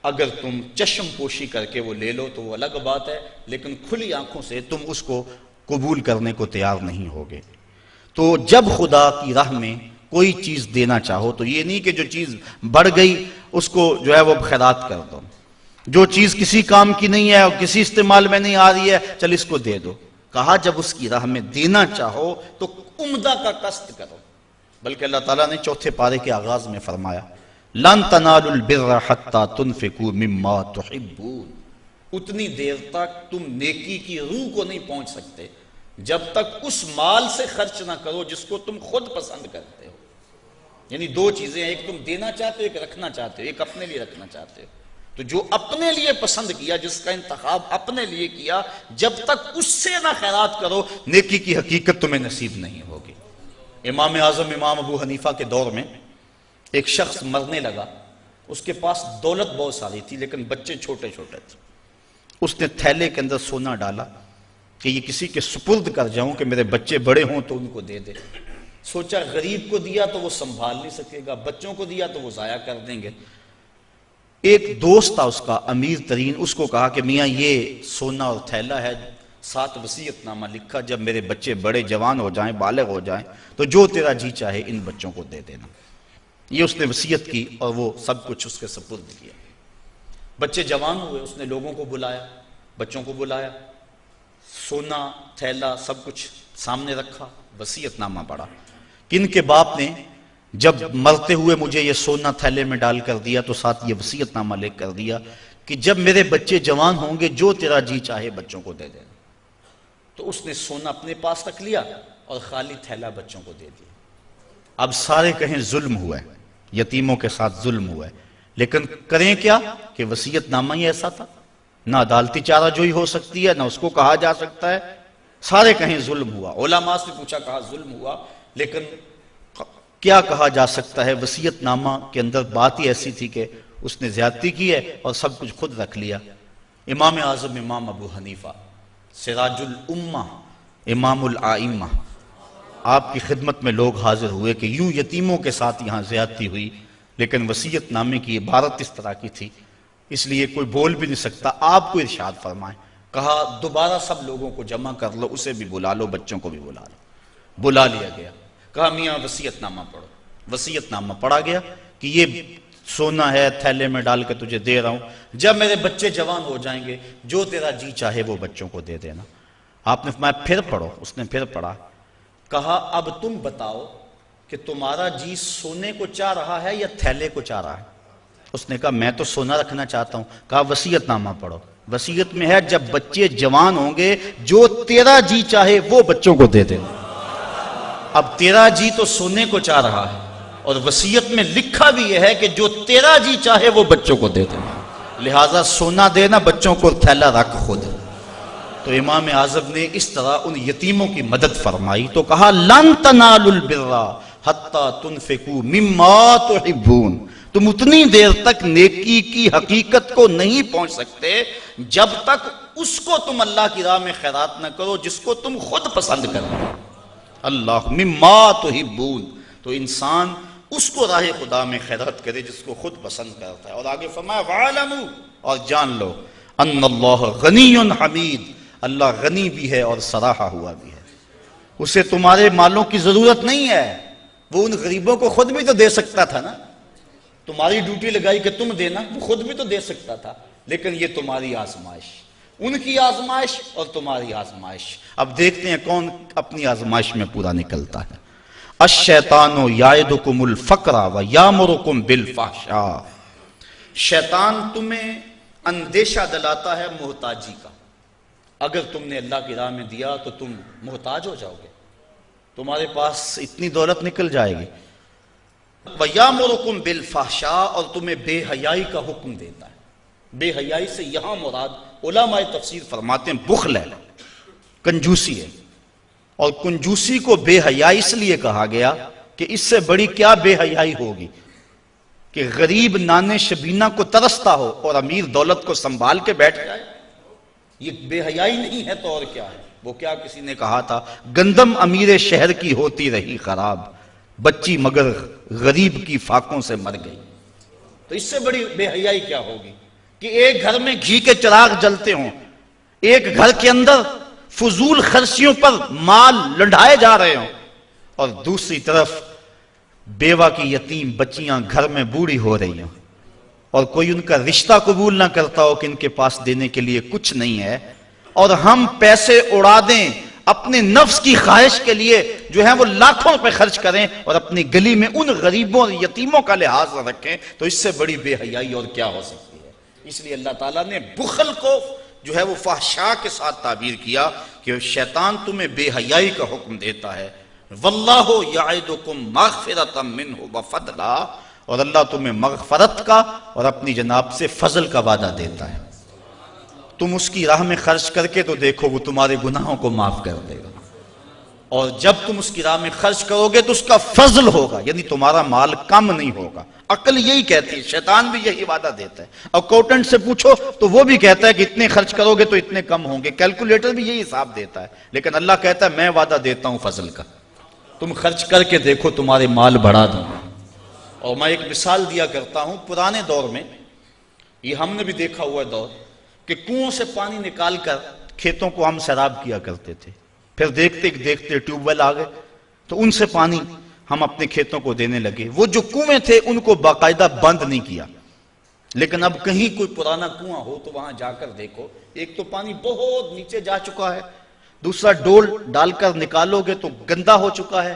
اگر تم چشم پوشی کر کے وہ لے لو تو وہ الگ بات ہے، لیکن کھلی آنکھوں سے تم اس کو قبول کرنے کو تیار نہیں ہوگے۔ تو جب خدا کی راہ میں کوئی چیز دینا چاہو تو یہ نہیں کہ جو چیز بڑھ گئی اس کو جو ہے وہ خیرات کر دو، جو چیز کسی کام کی نہیں ہے اور کسی استعمال میں نہیں آ رہی ہے چل اس کو دے دو۔ کہا جب اس کی راہ میں دینا چاہو تو عمدہ کا قصد کرو، بلکہ اللہ تعالیٰ نے 4 پارے کے آغاز میں فرمایا لن تنالوا البر حتى تنفقوا مما تحبون، اتنی دیر تک تم نیکی کی روح کو نہیں پہنچ سکتے جب تک اس مال سے خرچ نہ کرو جس کو تم خود پسند کرتے ہو۔ یعنی 2 چیزیں ہیں، ایک تم دینا چاہتے ہو، ایک رکھنا چاہتے ہو، ایک اپنے لیے رکھنا چاہتے ہو۔ تو جو اپنے لیے پسند کیا، جس کا انتخاب اپنے لیے کیا، جب تک اس سے نہ خیرات کرو نیکی کی حقیقت تمہیں نصیب نہیں ہوگی۔ امام اعظم امام ابو حنیفہ کے دور میں ایک شخص مرنے لگا، اس کے پاس دولت بہت ساری تھی لیکن بچے چھوٹے چھوٹے تھے۔ اس نے تھیلے کے اندر سونا ڈالا کہ یہ کسی کے سپرد کر جاؤں کہ میرے بچے بڑے ہوں تو ان کو دے دے۔ سوچا غریب کو دیا تو وہ سنبھال نہیں سکے گا، بچوں کو دیا تو وہ ضائع کر دیں گے۔ ایک دوست تھا اس کا امیر ترین، اس کو کہا کہ میاں یہ سونا اور تھیلا ہے، ساتھ وصیت نامہ لکھا، جب میرے بچے بڑے جوان ہو جائیں، بالغ ہو جائیں تو جو تیرا جی چاہے ان بچوں کو دے دینا۔ یہ اس نے وصیت کی اور وہ سب کچھ اس کے سپرد کیا۔ بچے جوان ہوئے، اس نے لوگوں کو بلایا، بچوں کو بلایا، سونا تھیلا سب کچھ سامنے رکھا، وصیت نامہ پڑھا کہ ان کے باپ نے جب مرتے ہوئے مجھے یہ سونا تھیلے میں ڈال کر دیا تو ساتھ یہ وصیت نامہ لکھ کر دیا کہ جب میرے بچے جوان ہوں گے جو تیرا جی چاہے بچوں کو دے دینا۔ تو اس نے سونا اپنے پاس رکھ لیا اور خالی تھیلا بچوں کو دے دیا۔ اب سارے کہیں ظلم ہوا ہے، یتیموں کے ساتھ ظلم ہوا ہے، لیکن کریں کیا کہ وصیت نامہ ہی ایسا تھا، نہ عدالتی چارہ جوئی ہو سکتی ہے، نہ اس کو کہا جا سکتا ہے، سارے کہیں ظلم ہوا۔ علماء سے پوچھا، کہا ظلم ہوا، لیکن کیا کہا جا سکتا ہے؟ وصیت نامہ کے اندر بات ہی ایسی تھی کہ اس نے زیادتی کی ہے اور سب کچھ خود رکھ لیا۔ امام اعظم امام ابو حنیفہ سراج الامہ امام الائمہ، آپ کی خدمت میں لوگ حاضر ہوئے کہ یوں یتیموں کے ساتھ یہاں زیادتی ہوئی، لیکن وصیت نامے کی عبارت اس طرح کی تھی، اس لیے کوئی بول بھی نہیں سکتا، آپ کو ارشاد فرمائیں۔ کہا دوبارہ سب لوگوں کو جمع کر لو، اسے بھی بلا لو، بچوں کو بھی بلا لو۔ بلا لیا گیا، کہا میاں وصیت نامہ پڑھو۔ وصیت نامہ پڑھا گیا کہ یہ سونا ہے، تھیلے میں ڈال کے تجھے دے رہا ہوں، جب میرے بچے جوان ہو جائیں گے جو تیرا جی چاہے وہ بچوں کو دے دینا۔ آپ نے فرمایا پھر پڑھو، اس نے پھر پڑھا۔ کہا اب تم بتاؤ کہ تمہارا جی سونے کو چاہ رہا ہے یا تھیلے کو چاہ رہا ہے؟ اس نے کہا میں تو سونا رکھنا چاہتا ہوں۔ کہا وصیت نامہ پڑھو، وصیت میں ہے جب بچے جوان ہوں گے جو تیرا جی چاہے وہ بچوں کو دے دینا۔ اب تیرا جی تو سونے کو چاہ رہا ہے اور وصیت میں لکھا بھی یہ ہے کہ جو تیرا جی چاہے وہ بچوں کو دے دینا، لہٰذا سونا دینا، بچوں کو تھیلا رکھ خود۔ تو امام اعظم نے اس طرح ان یتیموں کی مدد فرمائی تو کہا لن تنالوا البر حتی تنفقوا مما تحبون، تم اتنی دیر تک نیکی کی حقیقت کو نہیں پہنچ سکتے جب تک اس کو تم اللہ کی راہ میں خیرات نہ کرو جس کو تم خود پسند کرو۔ اللہ مما تحبون، تو انسان اس کو راہ خدا میں خیرات کرے جس کو خود پسند کرتا ہے۔ اور آگے فرمایا وَعَلَمُوا، اور جان لو ان اللہ غنی حمید، اللہ غنی بھی ہے اور سراہا ہوا بھی ہے، اسے تمہارے مالوں کی ضرورت نہیں ہے، وہ ان غریبوں کو خود بھی تو دے سکتا تھا نا، تمہاری ڈیوٹی لگائی کہ تم دینا، وہ خود بھی تو دے سکتا تھا، لیکن یہ تمہاری آزمائش، ان کی آزمائش اور تمہاری آزمائش۔ اب دیکھتے ہیں کون اپنی آزمائش میں پورا نکلتا ہے۔ الشیطان یعدکم الفقر ویامرکم بالفحشاء، شیطان تمہیں اندیشہ دلاتا ہے محتاجی کا، اگر تم نے اللہ کی راہ میں دیا تو تم محتاج ہو جاؤ گے، تمہارے پاس اتنی دولت نکل جائے گی۔ وَيَأْمُرُكُمْ بِالْفَحْشَاءِ، اور تمہیں بے حیائی کا حکم دیتا ہے۔ بے حیائی سے یہاں مراد علماء تفسیر فرماتے ہیں بخل ہے، کنجوسی ہے، اور کنجوسی کو بے حیائی اس لیے کہا گیا کہ اس سے بڑی کیا بے حیائی ہوگی کہ غریب نانے شبینہ کو ترستا ہو اور امیر دولت کو سنبھال کے بیٹھ جائے، یہ بے حیائی نہیں ہے تو اور کیا ہے؟ وہ کیا کسی نے کہا تھا گندم امیر شہر کی ہوتی رہی خراب، بچی مگر غریب کی فاقوں سے مر گئی۔ تو اس سے بڑی بے حیائی کیا ہوگی کہ ایک گھر میں گھی کے چراغ جلتے ہوں، ایک گھر کے اندر فضول خرچیوں پر مال لنڈھائے جا رہے ہوں، اور دوسری طرف بیوہ کی یتیم بچیاں گھر میں بوڑھی ہو رہی ہوں، اور کوئی ان کا رشتہ قبول نہ کرتا ہو کہ ان کے پاس دینے کے لیے کچھ نہیں ہے، اور ہم پیسے اڑا دیں اپنے نفس کی خواہش کے لیے جو ہے وہ لاکھوں روپے خرچ کریں اور اپنی گلی میں ان غریبوں اور یتیموں کا لحاظ رکھیں، تو اس سے بڑی بے حیائی اور کیا ہو سکتی ہے؟ اس لیے اللہ تعالیٰ نے بخل کو جو ہے وہ فحشاء کے ساتھ تعبیر کیا کہ شیطان تمہیں بے حیائی کا حکم دیتا ہے۔ واللہ یعدکم مغفرۃ منہ وفضلا، اور اللہ تمہیں مغفرت کا اور اپنی جناب سے فضل کا وعدہ دیتا ہے۔ تم اس کی راہ میں خرچ کر کے تو دیکھو وہ تمہارے گناہوں کو معاف کر دے گا، اور جب تم اس کی راہ میں خرچ کرو گے تو اس کا فضل ہوگا، یعنی تمہارا مال کم نہیں ہوگا۔ عقل یہی کہتی ہے، شیطان بھی یہی وعدہ دیتا ہے۔ اکاؤنٹنٹ سے پوچھو تو وہ بھی کہتا ہے کہ اتنے خرچ کرو گے تو اتنے کم ہوں گے، کیلکولیٹر بھی یہی حساب دیتا ہے، لیکن اللہ کہتا ہے میں وعدہ دیتا ہوں فضل کا، تم خرچ کر کے دیکھو تمہارے مال بڑھا دوں گا۔ اور میں ایک مثال دیا کرتا ہوں، پرانے دور میں یہ ہم نے بھی دیکھا ہوا دور کہ کنویں سے پانی نکال کر کھیتوں کو ہم سیراب کیا کرتے تھے، پھر دیکھتے دیکھتے ٹیوب ویل آ گئے تو ان سے پانی ہم اپنے کھیتوں کو دینے لگے۔ وہ جو کنویں تھے ان کو باقاعدہ بند نہیں کیا، لیکن اب کہیں کوئی پرانا کنواں ہو تو وہاں جا کر دیکھو، ایک تو پانی بہت نیچے جا چکا ہے، دوسرا ڈول ڈال کر نکالو گے تو گندا ہو چکا ہے،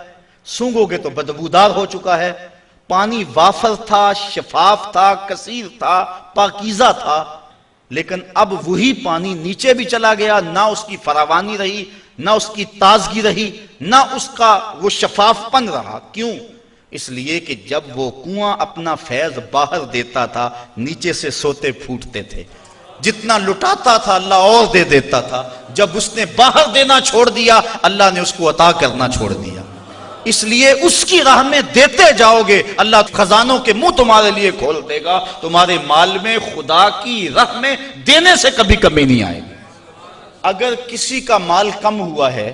سونگو گے تو بدبودار ہو چکا ہے۔ پانی وافر تھا، شفاف تھا، کثیر تھا، پاکیزہ تھا، لیکن اب وہی پانی نیچے بھی چلا گیا، نہ اس کی فراوانی رہی، نہ اس کی تازگی رہی، نہ اس کا وہ شفاف پن رہا۔ کیوں؟ اس لیے کہ جب وہ کنواں اپنا فیض باہر دیتا تھا، نیچے سے سوتے پھوٹتے تھے، جتنا لٹاتا تھا اللہ اور دے دیتا تھا۔ جب اس نے باہر دینا چھوڑ دیا، اللہ نے اس کو عطا کرنا چھوڑ دیا۔ اس لیے اس کی راہ میں دیتے جاؤ گے، اللہ خزانوں کے منہ تمہارے لیے کھول دے گا، تمہارے مال میں خدا کی راہ میں دینے سے کبھی کمی نہیں آئے گی۔ اگر کسی کا مال کم ہوا ہے،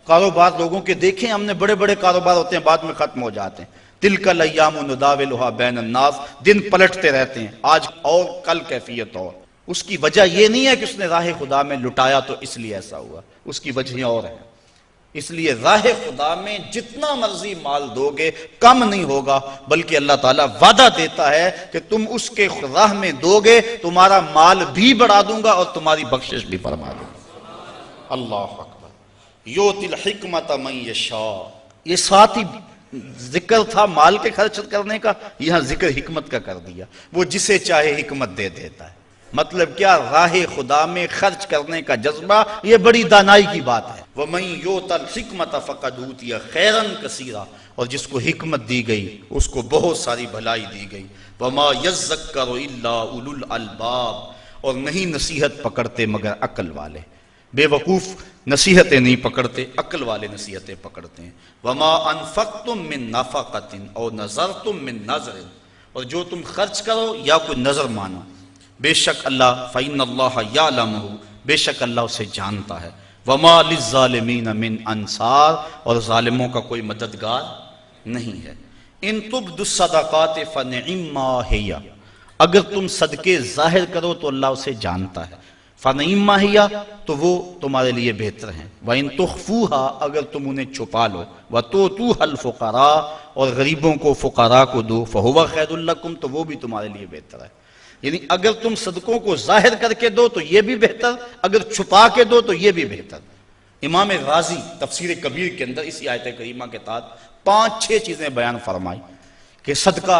کاروبار لوگوں کے دیکھیں ہم نے، بڑے بڑے کاروبار ہوتے ہیں بعد میں ختم ہو جاتے ہیں، تلک الایام نداولها بین الناس، دن پلٹتے رہتے ہیں، آج اور کل کیفیت اور۔ اس کی وجہ یہ نہیں ہے کہ اس نے راہ خدا میں لٹایا تو اس لیے ایسا ہوا، اس کی وجہ اور ہے۔ اس لیے راہ خدا میں جتنا مرضی مال دو گے کم نہیں ہوگا، بلکہ اللہ تعالیٰ وعدہ دیتا ہے کہ تم اس کے راہ میں دو گے، تمہارا مال بھی بڑھا دوں گا اور تمہاری بخشش بھی فرما دوں گا۔ اللہ اکبر۔ یؤتی الحکمت من یشاء، یہ ساتھ ہی ذکر تھا مال کے خرچ کرنے کا، یہاں ذکر حکمت کا کر دیا، وہ جسے چاہے حکمت دے دیتا ہے۔ مطلب کیا؟ راہ خدا میں خرچ کرنے کا جذبہ، یہ بڑی دانائی کی بات ہے۔ وَمَن يُؤْتَ الْحِكْمَةَ فَقَدْ أُوتِيَ خَيْرًا كَثِيرًا، اور جس کو حکمت دی گئی اس کو بہت ساری بھلائی دی گئی۔ وَمَا يَذَّكَّرُ إِلَّا أُولُو الْأَلْبَابِ، اور نہیں نصیحت پکڑتے مگر عقل والے۔ بے وقوف نصیحتیں نہیں پکڑتے، عقل والے نصیحتیں پکڑتے ہیں۔ وَمَا أَنفَقْتُم مِّن نَفَقَةٍ أَوْ نَذَرْتُم مِّن نَذْرٍ، اور جو تم خرچ کرو یا کوئی نظر مانو، بے شک اللہ فَإِنَّ اللَّهَ يَعْلَمُهُ، بے شک اللہ اسے جانتا ہے۔ وَمَا لِلظَّالِمِينَ مِنْ أَنصَارٍ، اور ظالموں کا کوئی مددگار نہیں ہے۔ إِن تُبْدُوا الصَّدَقَاتِ فَنِعِمَّا هِيَ، اگر تم صدقے ظاہر کرو تو اللہ اسے جانتا ہے۔ فَنِعِمَّا هِيَ، تو وہ تمہارے لیے بہتر ہیں۔ وَإِن تُخْفُوهَا، اگر تم انہیں چھپا لو۔ وَتُؤْتُوهَا الْفُقَرَاءَ، اور غریبوں کو فقراء کو دو۔ فَهُوَ خَيْرٌ لَكُمْ، تو وہ بھی تمہارے لیے بہتر ہے۔ یعنی اگر تم صدقوں کو ظاہر کر کے دو تو یہ بھی بہتر، اگر چھپا کے دو تو یہ بھی بہتر۔ امام غازی تفسیر کبیر کے اندر اسی آیت کریمہ کے تحت 5-6 چیزیں بیان فرمائی کہ صدقہ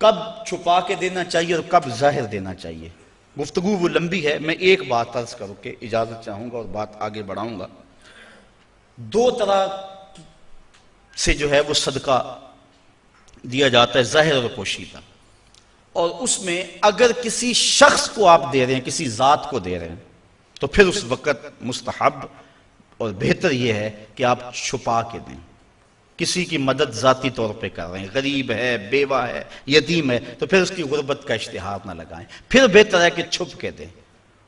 کب چھپا کے دینا چاہیے اور کب ظاہر دینا چاہیے۔ گفتگو وہ لمبی ہے، میں ایک بات عرض کروں کہ اجازت چاہوں گا اور بات آگے بڑھاؤں گا۔ 2 طرح سے جو ہے وہ صدقہ دیا جاتا ہے، ظاہر اور پوشیدہ، اور اس میں اگر کسی شخص کو آپ دے رہے ہیں، کسی ذات کو دے رہے ہیں، تو پھر اس وقت مستحب اور بہتر یہ ہے کہ آپ چھپا کے دیں۔ کسی کی مدد ذاتی طور پہ کر رہے ہیں، غریب ہے، بیوہ ہے، یتیم ہے، تو پھر اس کی غربت کا اشتہار نہ لگائیں، پھر بہتر ہے کہ چھپ کے دیں۔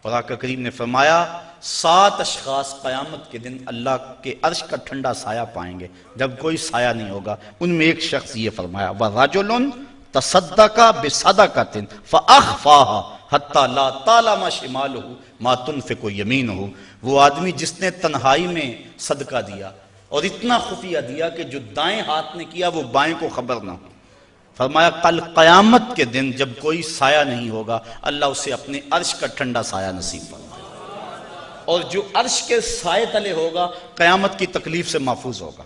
اور آقا کریم نے فرمایا 7 اشخاص قیامت کے دن اللہ کے عرش کا ٹھنڈا سایہ پائیں گے جب کوئی سایہ نہیں ہوگا۔ ان میں ایک شخص یہ فرمایا وَرَجُلٌ تصدق بصدقۃ فاخفاها حتی لا تعلم شمالہ ما تنفق یمینہ، وہ آدمی جس نے تنہائی میں صدقہ دیا اور اتنا خفیہ دیا کہ جو دائیں ہاتھ نے کیا وہ بائیں کو خبر نہ ہو۔ فرمایا کل قیامت کے دن جب کوئی سایہ نہیں ہوگا، اللہ اسے اپنے عرش کا ٹھنڈا سایہ نصیب فرمائے، اور جو عرش کے سائے تلے ہوگا قیامت کی تکلیف سے محفوظ ہوگا،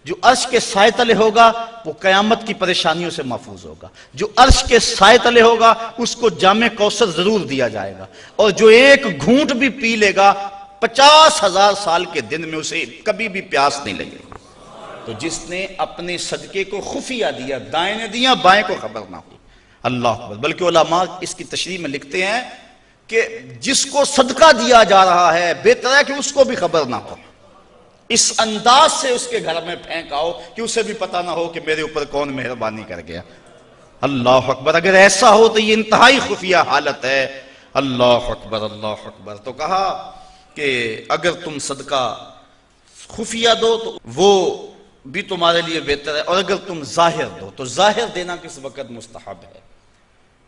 جو عرش کے سائے تلے ہوگا وہ قیامت کی پریشانیوں سے محفوظ ہوگا، جو عرش کے سائے تلے ہوگا اس کو جام کوثر ضرور دیا جائے گا، اور جو ایک گھونٹ بھی پی لے گا 50,000 سال کے دن میں اسے کبھی بھی پیاس نہیں لگے گی۔ تو جس نے اپنے صدقے کو خفیہ دیا، دائیں نے دیا، بائیں کو خبر نہ ہو، اللہ اکبر۔ بلکہ علماء اس کی تشریح میں لکھتے ہیں کہ جس کو صدقہ دیا جا رہا ہے بہتر ہے کہ اس کو بھی خبر نہ ہو، اس انداز سے اس کے گھر میں پھینک آؤ کہ اسے بھی پتہ نہ ہو کہ میرے اوپر کون مہربانی کر گیا۔ اللہ اکبر۔ اگر ایسا ہو تو یہ انتہائی خفیہ حالت ہے۔ اللہ اکبر، اللہ اکبر۔ تو کہا کہ اگر تم صدقہ خفیہ دو تو وہ بھی تمہارے لیے بہتر ہے، اور اگر تم ظاہر دو تو ظاہر دینا کس وقت مستحب ہے؟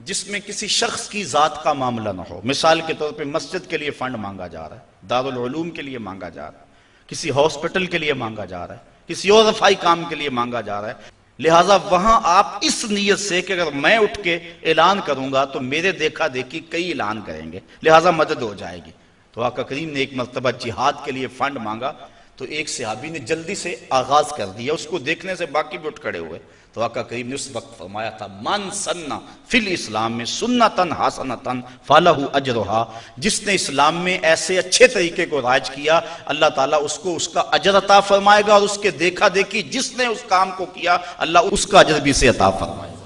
جس میں کسی شخص کی ذات کا معاملہ نہ ہو۔ مثال کے طور پہ مسجد کے لیے فنڈ مانگا جا رہا ہے، دارالعلوم کے لیے مانگا جا رہا ہے، کسی ہاسپٹل کے لیے مانگا جا رہا ہے، کسی اور رفاہی کام کے لیے مانگا جا رہا ہے، لہٰذا وہاں آپ اس نیت سے کہ اگر میں اٹھ کے اعلان کروں گا تو میرے دیکھا دیکھی کئی اعلان کریں گے، لہٰذا مدد ہو جائے گی۔ تو آقا کریم نے ایک مرتبہ جہاد کے لیے فنڈ مانگا تو ایک صحابی نے جلدی سے آغاز کر دیا، اس کو دیکھنے سے باقی بھی اٹھ کھڑے ہوئے، تو آقا کریم نے اس وقت فرمایا تھا من سنہ فی الاسلام میں سنتن حسنتن فلہ اجرہا، جس نے اسلام میں ایسے اچھے طریقے کو رائج کیا اللہ تعالیٰ اس کو اس کا اجر عطا فرمائے گا، اور اس کے دیکھا دیکھی جس نے اس کام کو کیا اللہ اس کا اجر بھی سے عطا فرمائے گا۔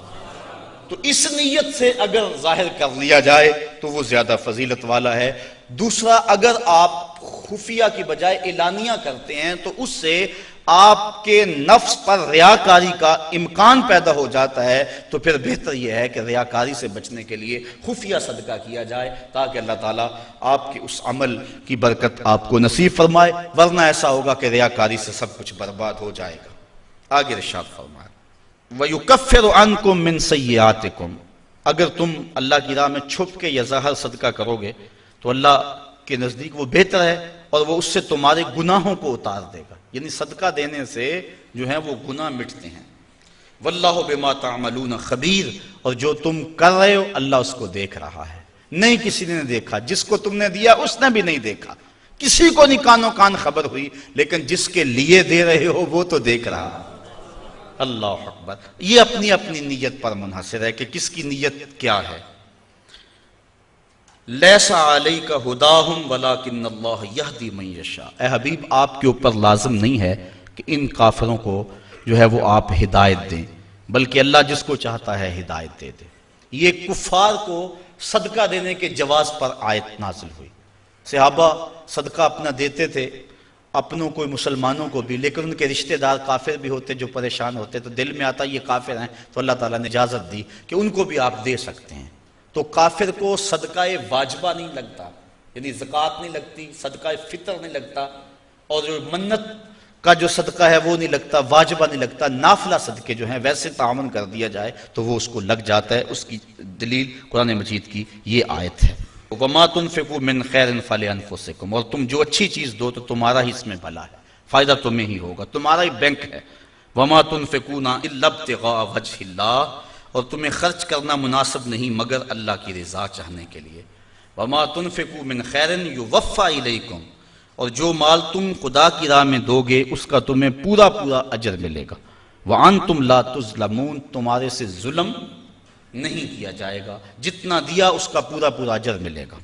تو اس نیت سے اگر ظاہر کر لیا جائے تو وہ زیادہ فضیلت والا ہے۔ دوسرا، اگر آپ خفیہ کی بجائے اعلانیہ کرتے ہیں تو اس سے آپ کے نفس پر ریاکاری کا امکان پیدا ہو جاتا ہے، تو پھر بہتر یہ ہے کہ ریاکاری سے بچنے کے لیے خفیہ صدقہ کیا جائے تاکہ اللہ تعالیٰ آپ کے اس عمل کی برکت آپ کو نصیب فرمائے، ورنہ ایسا ہوگا کہ ریاکاری سے سب کچھ برباد ہو جائے گا۔ آگے ارشاد فرمائے وَيُكَفِّرُ عَنْكُم مِّن سَيِّئَاتِكُم، اگر تم اللہ کی راہ میں چھپ کے یا ظاہر صدقہ کرو گے تو اللہ کے نزدیک وہ بہتر ہے، اور وہ اس سے تمہارے گناہوں کو اتار دے گا، یعنی صدقہ دینے سے جو ہیں وہ گناہ مٹتے ہیں۔ وَاللَّهُ بِمَا تَعْمَلُونَ خَبِيرٌ، اور جو تم کر رہے ہو اللہ اس کو دیکھ رہا ہے، نہیں کسی نے دیکھا، جس کو تم نے دیا اس نے بھی نہیں دیکھا، کسی کو نہیں کانوں کان خبر ہوئی، لیکن جس کے لیے دے رہے ہو وہ تو دیکھ رہا ہے۔ اللہ اکبر۔ یہ اپنی اپنی نیت پر منحصر ہے کہ کس کی نیت کیا ہے۔ لیس علیک ہداہم ولکن اللہ یہدی من یشاء، اے حبیب آپ کے اوپر لازم نہیں ہے کہ ان کافروں کو جو ہے وہ آپ ہدایت دیں، بلکہ اللہ جس کو چاہتا ہے ہدایت دے دے۔ یہ کفار کو صدقہ دینے کے جواز پر آیت نازل ہوئی۔ صحابہ صدقہ اپنا دیتے تھے، اپنوں کو مسلمانوں کو بھی، لیکن ان کے رشتہ دار کافر بھی ہوتے جو پریشان ہوتے، تو دل میں آتا یہ کافر ہیں، تو اللہ تعالیٰ نے اجازت دی کہ ان کو بھی آپ دے سکتے ہیں۔ تو کافر کو صدقہ واجبہ نہیں لگتا، یعنی زکوٰۃ نہیں لگتی، صدقہ فطر نہیں لگتا، اور جو منت کا جو صدقہ ہے وہ نہیں لگتا، واجبہ نہیں لگتا، نافلہ صدقے جو ہیں ویسے تعاون کر دیا جائے تو وہ اس کو لگ جاتا ہے۔ اس کی دلیل قرآن مجید کی یہ آیت ہے، وَمَا تُنْفِقُوا مِنْ خَيْرٍ فَلِأَنفُسِكُمْ، اور تم جو اچھی چیز دو تو تمہارا ہی اس میں بھلا ہے، فائدہ تمہیں ہی ہوگا، تمہارا ہی بینک ہے۔ وَمَا تُنْفِقُونَ إِلَّا ابْتِغَاءَ وَجْهِ اللَّهِ، اور تمہیں خرچ کرنا مناسب نہیں مگر اللہ کی رضا چاہنے کے لیے۔ وَمَا تُنْفِقُوا مِنْ خَيْرٍ يُوَفَّى إِلَيْكُمْ، اور جو مال تم خدا کی راہ میں دو گے اس کا تمہیں پورا پورا اجر ملے گا۔ وَأَنْتُمْ لَا تُظْلَمُونَ، تمہارے سے ظلم نہیں کیا جائے گا، جتنا دیا اس کا پورا پورا اجر ملے گا۔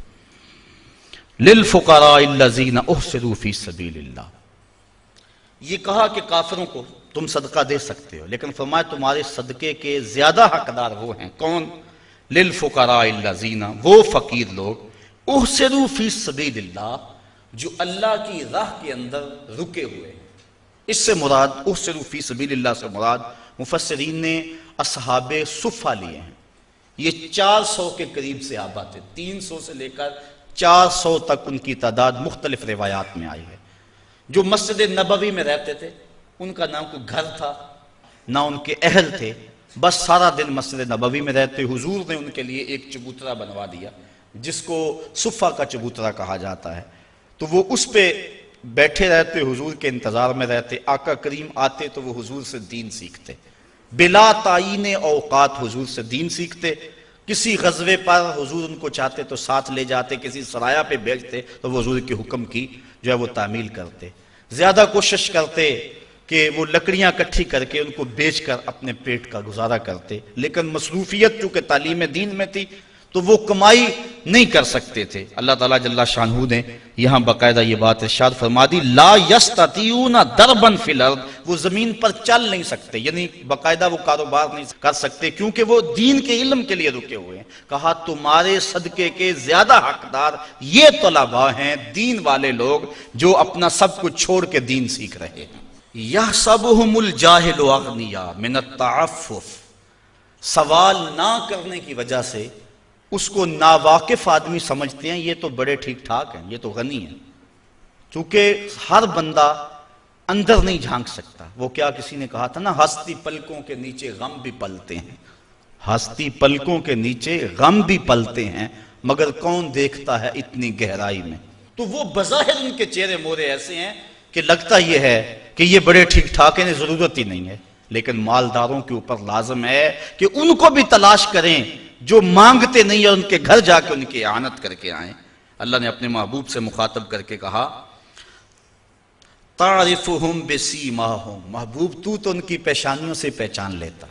لِلْفُقَرَاءِ الَّذِينَ أُحْصِرُوا فِي سَبِيلِ اللَّهِ، یہ کہا کہ کافروں کو تم صدقہ دے سکتے ہو، لیکن فرمایا تمہارے صدقے کے زیادہ حقدار وہ ہیں، کون؟ لِلْفُقَرَاءِ الَّذِينَ، وہ فقیر لوگ، احسروا فی سبیل اللہ، جو اللہ کی راہ کے اندر رکے ہوئے ہیں۔ اس سے مراد احسروا فی سبیل اللہ سے مراد مفسرین نے اصحاب صفہ لیے ہیں۔ یہ 400 کے قریب صحابہ تھے، 300 سے لے کر 400 تک ان کی تعداد مختلف روایات میں آئی ہے، جو مسجد نبوی میں رہتے تھے۔ ان کا نہ کوئی گھر تھا نہ ان کے اہل تھے، بس سارا دن مسجد نبوی میں رہتے۔ حضور نے ان کے لیے ایک چبوترا بنوا دیا جس کو صفہ کا چبوترا کہا جاتا ہے، تو وہ اس پہ بیٹھے رہتے، حضور کے انتظار میں رہتے۔ آقا کریم آتے تو وہ حضور سے دین سیکھتے، بلا تعین اوقات حضور سے دین سیکھتے۔ کسی غزوے پر حضور ان کو چاہتے تو ساتھ لے جاتے، کسی سرایہ پہ بھیجتے تو وہ حضور کے حکم کی جو ہے وہ تعمیل کرتے۔ زیادہ کوشش کرتے کہ وہ لکڑیاں اکٹھی کر کے ان کو بیچ کر اپنے پیٹ کا گزارا کرتے، لیکن مصروفیت چونکہ تعلیم دین میں تھی تو وہ کمائی نہیں کر سکتے تھے۔ اللہ تعالیٰ جل شانہ نے یہاں باقاعدہ یہ بات ارشاد فرما دی، لا یستطیعون ضربا فی الارض، وہ زمین پر چل نہیں سکتے، یعنی باقاعدہ وہ کاروبار نہیں کر سکتے کیونکہ وہ دین کے علم کے لیے رکے ہوئے ہیں۔ کہا تمہارے صدقے کے زیادہ حقدار یہ طلباء ہیں، دین والے لوگ جو اپنا سب کچھ چھوڑ کے دین سیکھ رہے ہیں۔ یحسبہم الجاہل اغنیاء من التعفف، سوال نہ کرنے کی وجہ سے اس کو ناواقف آدمی سمجھتے ہیں یہ تو بڑے ٹھیک ٹھاک ہیں، یہ تو غنی ہیں، چونکہ ہر بندہ اندر نہیں جھانک سکتا۔ وہ کیا کسی نے کہا تھا نا، ہستی پلکوں کے نیچے غم بھی پلتے ہیں، ہستی پلکوں کے نیچے غم بھی پلتے ہیں، مگر کون دیکھتا ہے اتنی گہرائی میں۔ تو وہ بظاہر ان کے چہرے مورے ایسے ہیں کہ لگتا یہ ہے کہ یہ بڑے ٹھیک ٹھاک ہیں، ضرورت ہی نہیں ہے، لیکن مالداروں کے اوپر لازم ہے کہ ان کو بھی تلاش کریں جو مانگتے نہیں اور ان کے گھر جا کے ان کی اعانت کر کے آئیں۔ اللہ نے اپنے محبوب سے مخاطب کر کے کہا تعرفہم بسیماہم، محبوب تو ان کی پیشانیوں سے پہچان لیتا،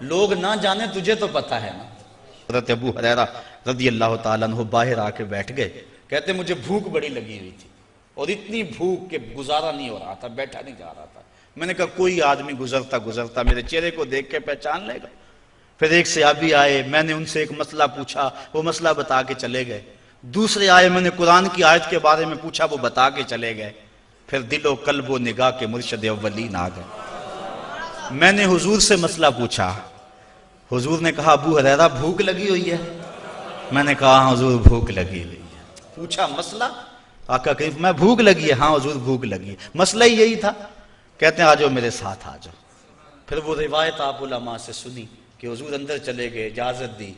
لوگ نہ جانے تجھے تو پتہ ہے نا۔ حضرت ابو ہریرہ رضی اللہ تعالیٰ عنہ باہر آ کے بیٹھ گئے، کہتے مجھے بھوک بڑی لگی ہوئی تھی اور اتنی بھوک کہ گزارا نہیں ہو رہا تھا، بیٹھا نہیں جا رہا تھا۔ میں نے کہا کوئی آدمی گزرتا میرے چہرے کو دیکھ کے پہچان لے گا۔ پھر ایک صحابی آئے، میں نے ان سے ایک مسئلہ پوچھا، وہ مسئلہ بتا کے چلے گئے۔ دوسرے آئے، میں نے قرآن کی آیت کے بارے میں پوچھا، وہ بتا کے چلے گئے۔ پھر دل و قلب و نگاہ کے مرشد اولین آ گئے۔ میں نے حضور سے مسئلہ پوچھا، حضور نے کہا ابو ہریرہ بھوک لگی ہوئی ہے؟ میں نے کہا ہاں حضور بھوک لگی ہوئی ہے۔ پوچھا مسئلہ؟ آقا کریم میں بھوک لگی ہے؟ ہاں حضور بھوک لگی ہے۔ مسئلہ ہی یہی تھا۔ کہتے ہیں آ جاؤ میرے ساتھ آ جاؤ۔ پھر وہ روایت آپ علماء سے سنی کہ حضور اندر چلے گئے، اجازت دی۔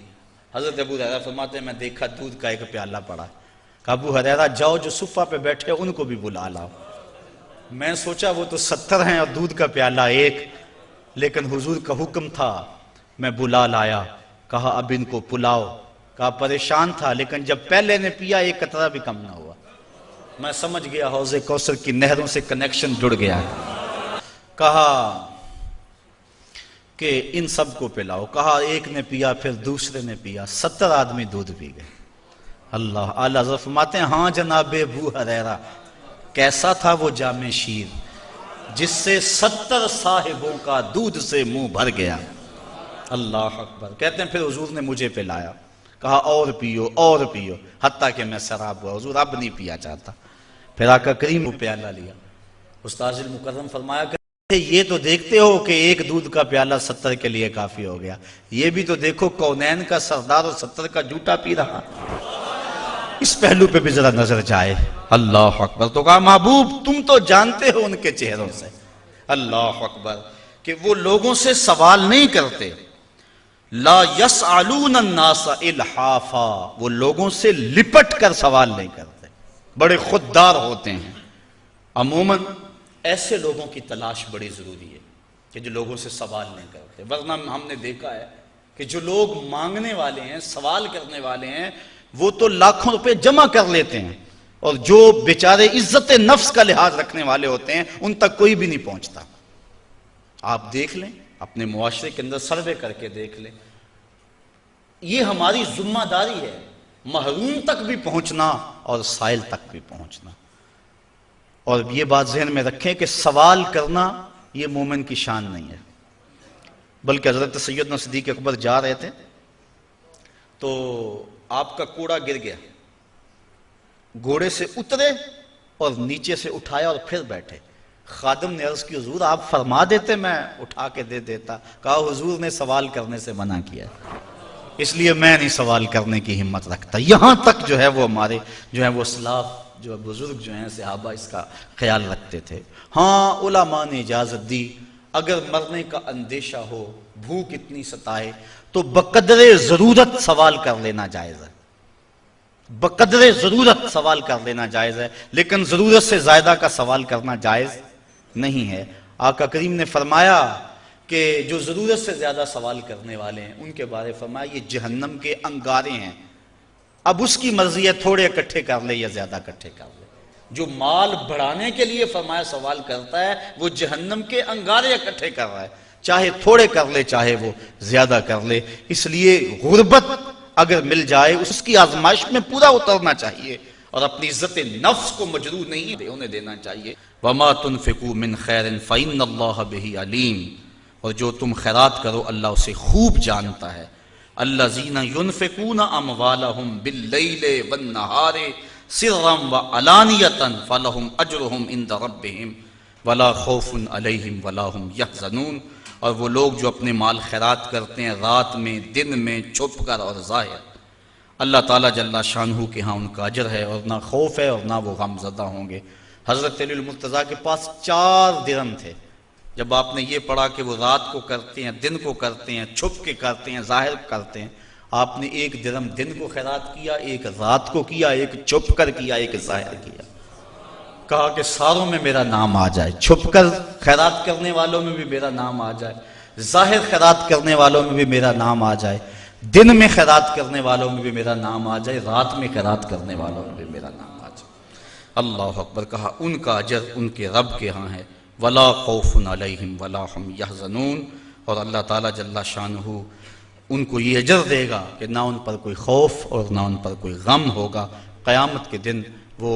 حضرت ابو ہریرہ فرماتے ہیں میں دیکھا دودھ کا ایک پیالہ پڑا، کہا ابو ہریرہ جاؤ جو صفہ پہ بیٹھے ان کو بھی بلا لاؤ۔ میں سوچا وہ تو 70 ہیں اور دودھ کا پیالہ ایک، لیکن حضور کا حکم تھا، میں بلا لایا۔ کہا اب ان کو پلاؤ۔ کہا پریشان تھا لیکن جب پہلے نے پیا ایک قطرہ بھی کم نہ ہوا۔ میں سمجھ گیا حوض کوثر کی نہروں سے کنیکشن جڑ گیا۔ کہا کہ ان سب کو پلاؤ۔ کہا ایک نے پیا، پھر دوسرے نے پیا، 70 آدمی دودھ پی گئے۔ اللہ اعلیٰ حضرت فرماتے ہیں ہاں جناب ابو ہریرہ کیسا تھا وہ جام شیر جس سے 70 صاحبوں کا دودھ سے منہ بھر گیا۔ اللہ اکبر۔ کہتے ہیں پھر حضور نے مجھے پلایا، کہا اور پیو اور پیو، حتیٰ کہ میں سراب ہوا، حضور اب نہیں پیا چاہتا۔ پھر آقا کریم کو پیالہ لیا۔ استاذ المکرم فرمایا کہ یہ تو دیکھتے ہو کہ ایک دودھ کا پیالہ 70 کے لیے کافی ہو گیا، یہ بھی تو دیکھو کونین کا سردار اور 70 کا جھوٹا پی رہا، اس پہلو پہ بھی ذرا نظر جائے۔ اللہ اکبر۔ تو کہا محبوب تم تو جانتے ہو ان کے چہروں سے، اللہ اکبر، کہ وہ لوگوں سے سوال نہیں کرتے۔ لا یسألون الناس الحافا، وہ لوگوں سے لپٹ کر سوال نہیں کرتے، بڑے خوددار ہوتے ہیں۔ عموماً ایسے لوگوں کی تلاش بڑی ضروری ہے کہ جو لوگوں سے سوال نہیں کرتے، ورنہ ہم نے دیکھا ہے کہ جو لوگ مانگنے والے ہیں، سوال کرنے والے ہیں، وہ تو لاکھوں روپے جمع کر لیتے ہیں، اور جو بیچارے عزت نفس کا لحاظ رکھنے والے ہوتے ہیں ان تک کوئی بھی نہیں پہنچتا۔ آپ دیکھ لیں اپنے معاشرے کے اندر سروے کر کے دیکھ لیں، یہ ہماری ذمہ داری ہے محروم تک بھی پہنچنا اور سائل تک بھی پہنچنا۔ اور یہ بات ذہن میں رکھیں کہ سوال کرنا یہ مومن کی شان نہیں ہے، بلکہ حضرت سیدنا صدیق اکبر جا رہے تھے تو آپ کا کوڑا گر گیا، گھوڑے سے اترے اور نیچے سے اٹھایا اور پھر بیٹھے۔ خادم نے عرض کی حضور آپ فرما دیتے میں اٹھا کے دے دیتا۔ کہا حضور نے سوال کرنے سے منع کیا ہے، اس لیے میں نہیں سوال کرنے کی ہمت رکھتا۔ یہاں تک جو ہے وہ ہمارے جو ہے وہ اسلاف جو بزرگ جو ہیں صحابہ اس کا خیال رکھتے تھے۔ ہاں علماء نے اجازت دی اگر مرنے کا اندیشہ ہو، بھوک اتنی ستائے تو بقدر ضرورت سوال کر لینا جائز ہے، بقدر ضرورت سوال کر لینا جائز ہے، لیکن ضرورت سے زیادہ کا سوال کرنا جائز نہیں ہے۔ آقا کریم نے فرمایا کہ جو ضرورت سے زیادہ سوال کرنے والے ہیں ان کے بارے فرمایا یہ جہنم کے انگارے ہیں، اب اس کی مرضی ہے تھوڑے اکٹھے کر لے یا زیادہ اکٹھے کر لے۔ جو مال بڑھانے کے لیے فرمایا سوال کرتا ہے وہ جہنم کے انگارے اکٹھے کر رہا ہے، چاہے تھوڑے کر لے چاہے وہ زیادہ کر لے۔ اس لیے غربت اگر مل جائے اس کی آزمائش میں پورا اترنا چاہیے اور اپنی عزت نفس کو مجروح نہیں ہونے دینا چاہیے۔ وَمَا تُنْفِقُوا مِنْ خَيْرٍ فَإِنَّ اللَّهَ بِهِ عَلِيمٌ، اور جو تم خیرات کرو اللہ اسے خوب جانتا ہے۔ الَّذِينَ يُنْفِقُونَ أَمْوَالَهُمْ بِاللَّيْلِ وَالنَّهَارِ سِرًّا وَعَلَانِيَةً فَلَهُمْ أَجْرُهُمْ عِنْدَ رَبِّهِمْ وَلَا خَوْفٌ عَلَيْهِمْ وَلَا هُمْ يَحْزَنُونَ، اور وہ لوگ جو اپنے مال خیرات کرتے ہیں رات میں، دن میں، چھپ کر اور ظاہر، اللہ تعالیٰ جل شانہ کے ہاں ان کا اجر ہے اور نہ خوف ہے اور نہ وہ غم زدہ ہوں گے۔ حضرت علی المرتضیٰ کے پاس 4 درہم تھے، جب آپ نے یہ پڑھا کہ وہ رات کو کرتے ہیں، دن کو کرتے ہیں، چھپ کے کرتے ہیں، ظاہر کرتے ہیں، آپ نے 1 درہم دن کو خیرات کیا، 1 رات کو کیا، 1 چھپ کر کیا، 1 ظاہر کیا۔ کہا کہ ساروں میں میرا نام آ جائے، چھپ کر خیرات کرنے والوں میں بھی میرا نام آ جائے، ظاہر خیرات کرنے والوں میں بھی میرا نام آ جائے، دن میں خیرات کرنے والوں میں بھی میرا نام آ جائے، رات میں خیرات کرنے والوں میں بھی میرا نام آ جائے۔ اللہ اکبر کہا ان کا اجر ان کے رب کے ہاں ہے، ولا خوف علیہم ولا ہم یحزنون، اور اللہ تعالیٰ جل شانہ ان کو یہ اجر دے گا کہ نہ ان پر کوئی خوف اور نہ ان پر کوئی غم ہوگا، قیامت کے دن وہ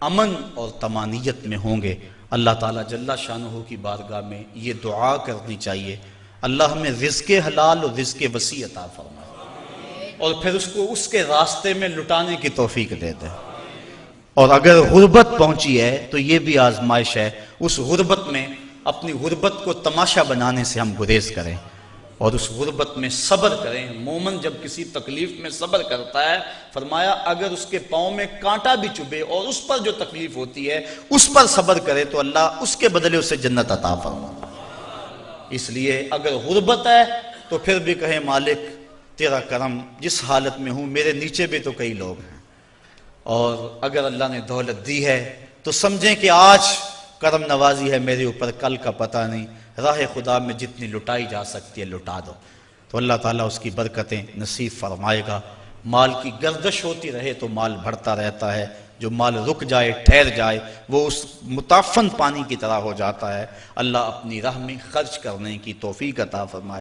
امن اور طمانینت میں ہوں گے۔ اللہ تعالیٰ جل شانہ کی بارگاہ میں یہ دعا کرنی چاہیے، اللہ ہمیں رزق حلال اور رزق وسیع عطا فرمائے اور پھر اس کو اس کے راستے میں لٹانے کی توفیق دے دے۔ اور اگر غربت پہنچی ہے تو یہ بھی آزمائش ہے، اس غربت میں اپنی غربت کو تماشا بنانے سے ہم گریز کریں اور اس غربت میں صبر کریں۔ مومن جب کسی تکلیف میں صبر کرتا ہے، فرمایا اگر اس کے پاؤں میں کانٹا بھی چبھے اور اس پر جو تکلیف ہوتی ہے اس پر صبر کرے تو اللہ اس کے بدلے اسے جنت عطا فرمائے۔ اس لیے اگر غربت ہے تو پھر بھی کہیں مالک تیرا کرم، جس حالت میں ہوں میرے نیچے بھی تو کئی لوگ ہیں، اور اگر اللہ نے دولت دی ہے تو سمجھیں کہ آج کرم نوازی ہے میرے اوپر، کل کا پتہ نہیں، راہ خدا میں جتنی لٹائی جا سکتی ہے لٹا دو، تو اللہ تعالیٰ اس کی برکتیں نصیب فرمائے گا۔ مال کی گردش ہوتی رہے تو مال بڑھتا رہتا ہے، جو مال رک جائے ٹھہر جائے وہ اس متعفن پانی کی طرح ہو جاتا ہے۔ اللہ اپنی راہ میں خرچ کرنے کی توفیق عطا فرمائے۔